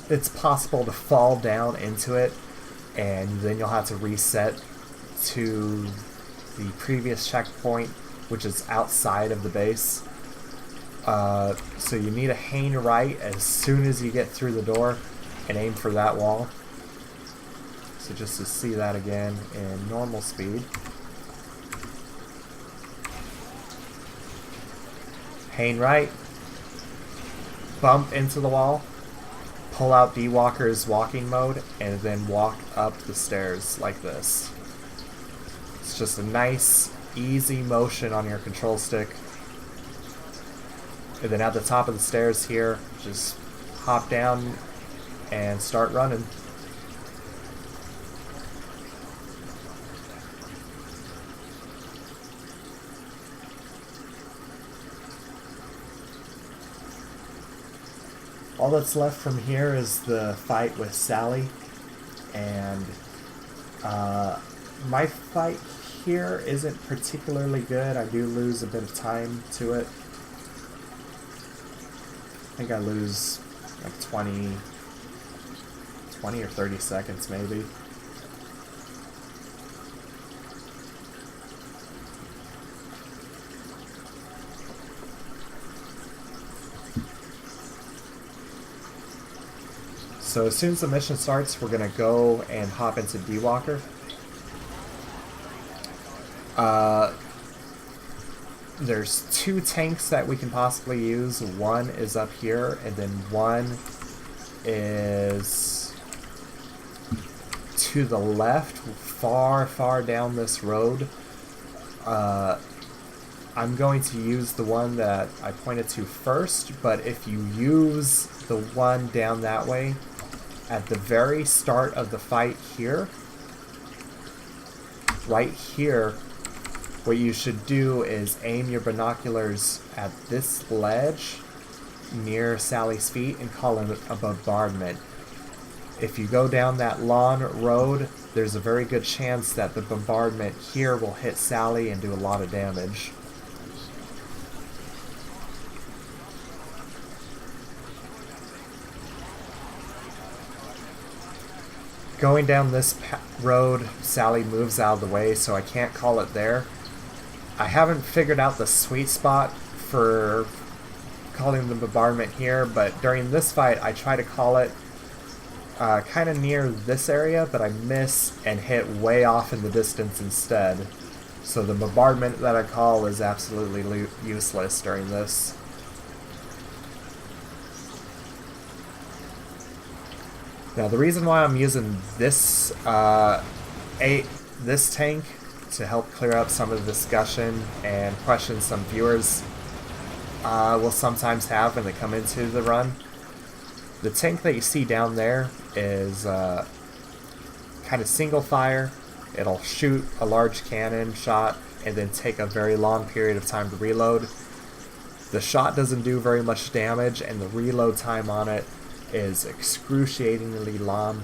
A: it's possible to fall down into it, and then you'll have to reset to the previous checkpoint, which is outside of the base. So you need to hang right as soon as you get through the door and aim for that wall. So just to see that again in normal speed. Hang right, bump into the wall, pull out D-Walker's walking mode, and then walk up the stairs like this. It's just a nice, easy motion on your control stick. And then at the top of the stairs here, just hop down and start running. All that's left from here is the fight with Sally, and my fight here isn't particularly good. I do lose a bit of time to it. I think I lose like 20 or 30 seconds maybe. So as soon as the mission starts, we're going to go and hop into D-Walker. There's 2 tanks that we can possibly use. One is up here, and then one is to the left, far down this road. I'm going to use the one that I pointed to first, but if you use the one down that way, at the very start of the fight here, right here, what you should do is aim your binoculars at this ledge near Sally's feet and call it a bombardment. If you go down that lawn road, there's a very good chance that the bombardment here will hit Sally and do a lot of damage. Going down this road, Sally moves out of the way, so I can't call it there. I haven't figured out the sweet spot for calling the bombardment here, but during this fight I try to call it kind of near this area, but I miss and hit way off in the distance instead. So the bombardment that I call is absolutely useless during this. Now the reason why I'm using this this tank to help clear up some of the discussion and questions some viewers will sometimes have when they come into the run. The tank that you see down there is kind of single fire. It'll shoot a large cannon shot and then take a very long period of time to reload. The shot doesn't do very much damage, and the reload time on it is excruciatingly long.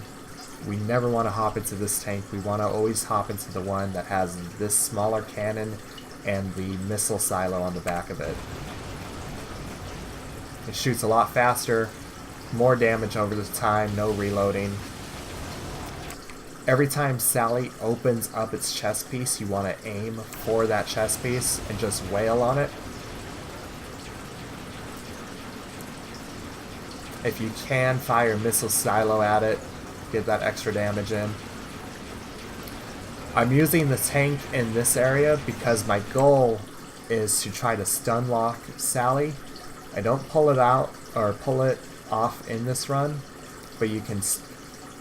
A: We never want to hop into this tank. We want to always hop into the one that has this smaller cannon and the missile silo on the back of it. It shoots a lot faster, more damage over the time, no reloading. Every time Sally opens up its chest piece, you want to aim for that chest piece and just wail on it. If you can, fire missile silo at it, get that extra damage in. I'm using the tank in this area because my goal is to try to stun lock Sally. I don't pull it out or pull it off in this run, but you can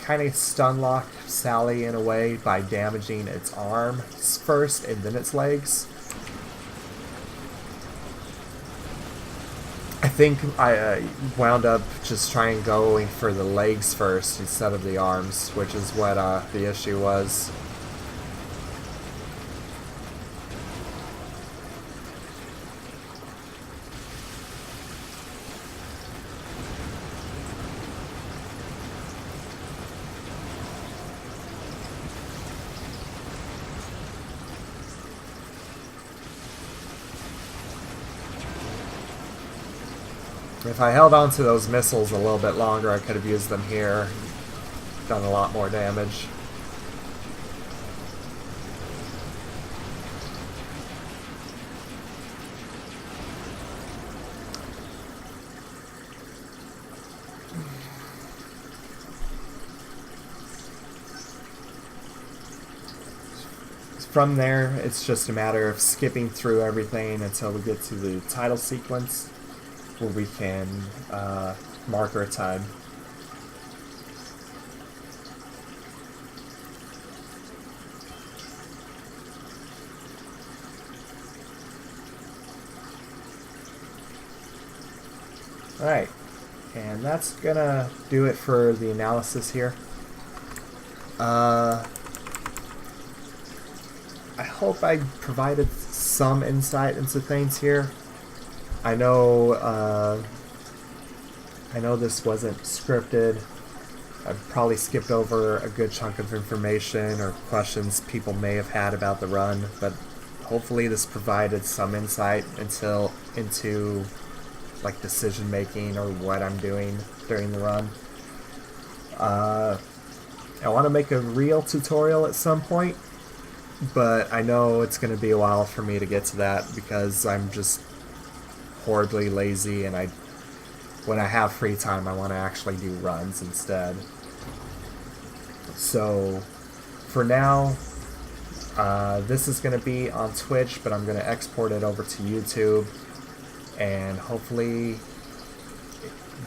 A: kind of stun lock Sally in a way by damaging its arms first and then its legs. I think I wound up just going for the legs first instead of the arms, which is what the issue was. If I held on to those missiles a little bit longer, I could have used them here, done a lot more damage. From there, it's just a matter of skipping through everything until we get to the title sequence, where we can mark our time. Alright, and that's gonna do it for the analysis here. I hope I provided some insight into things here. I know this wasn't scripted. I've probably skipped over a good chunk of information or questions people may have had about the run, but hopefully this provided some insight into like decision making or what I'm doing during the run. I want to make a real tutorial at some point, but I know it's going to be a while for me to get to that because I'm just horribly lazy, and when I have free time I want to actually do runs instead. So for now, this is going to be on Twitch, but I'm going to export it over to YouTube, and hopefully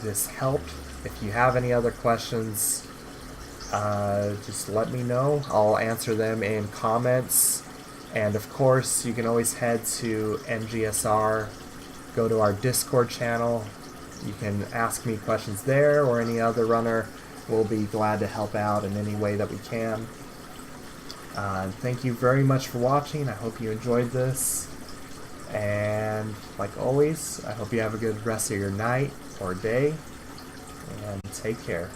A: this helped. If you have any other questions, just let me know. I'll answer them in comments, and of course you can always head to MGSR, go to our Discord channel. You can ask me questions there, or any other runner. We'll be glad to help out in any way that we can. Thank you very much for watching. I hope you enjoyed this, and like always, I hope you have a good rest of your night or day, and take care.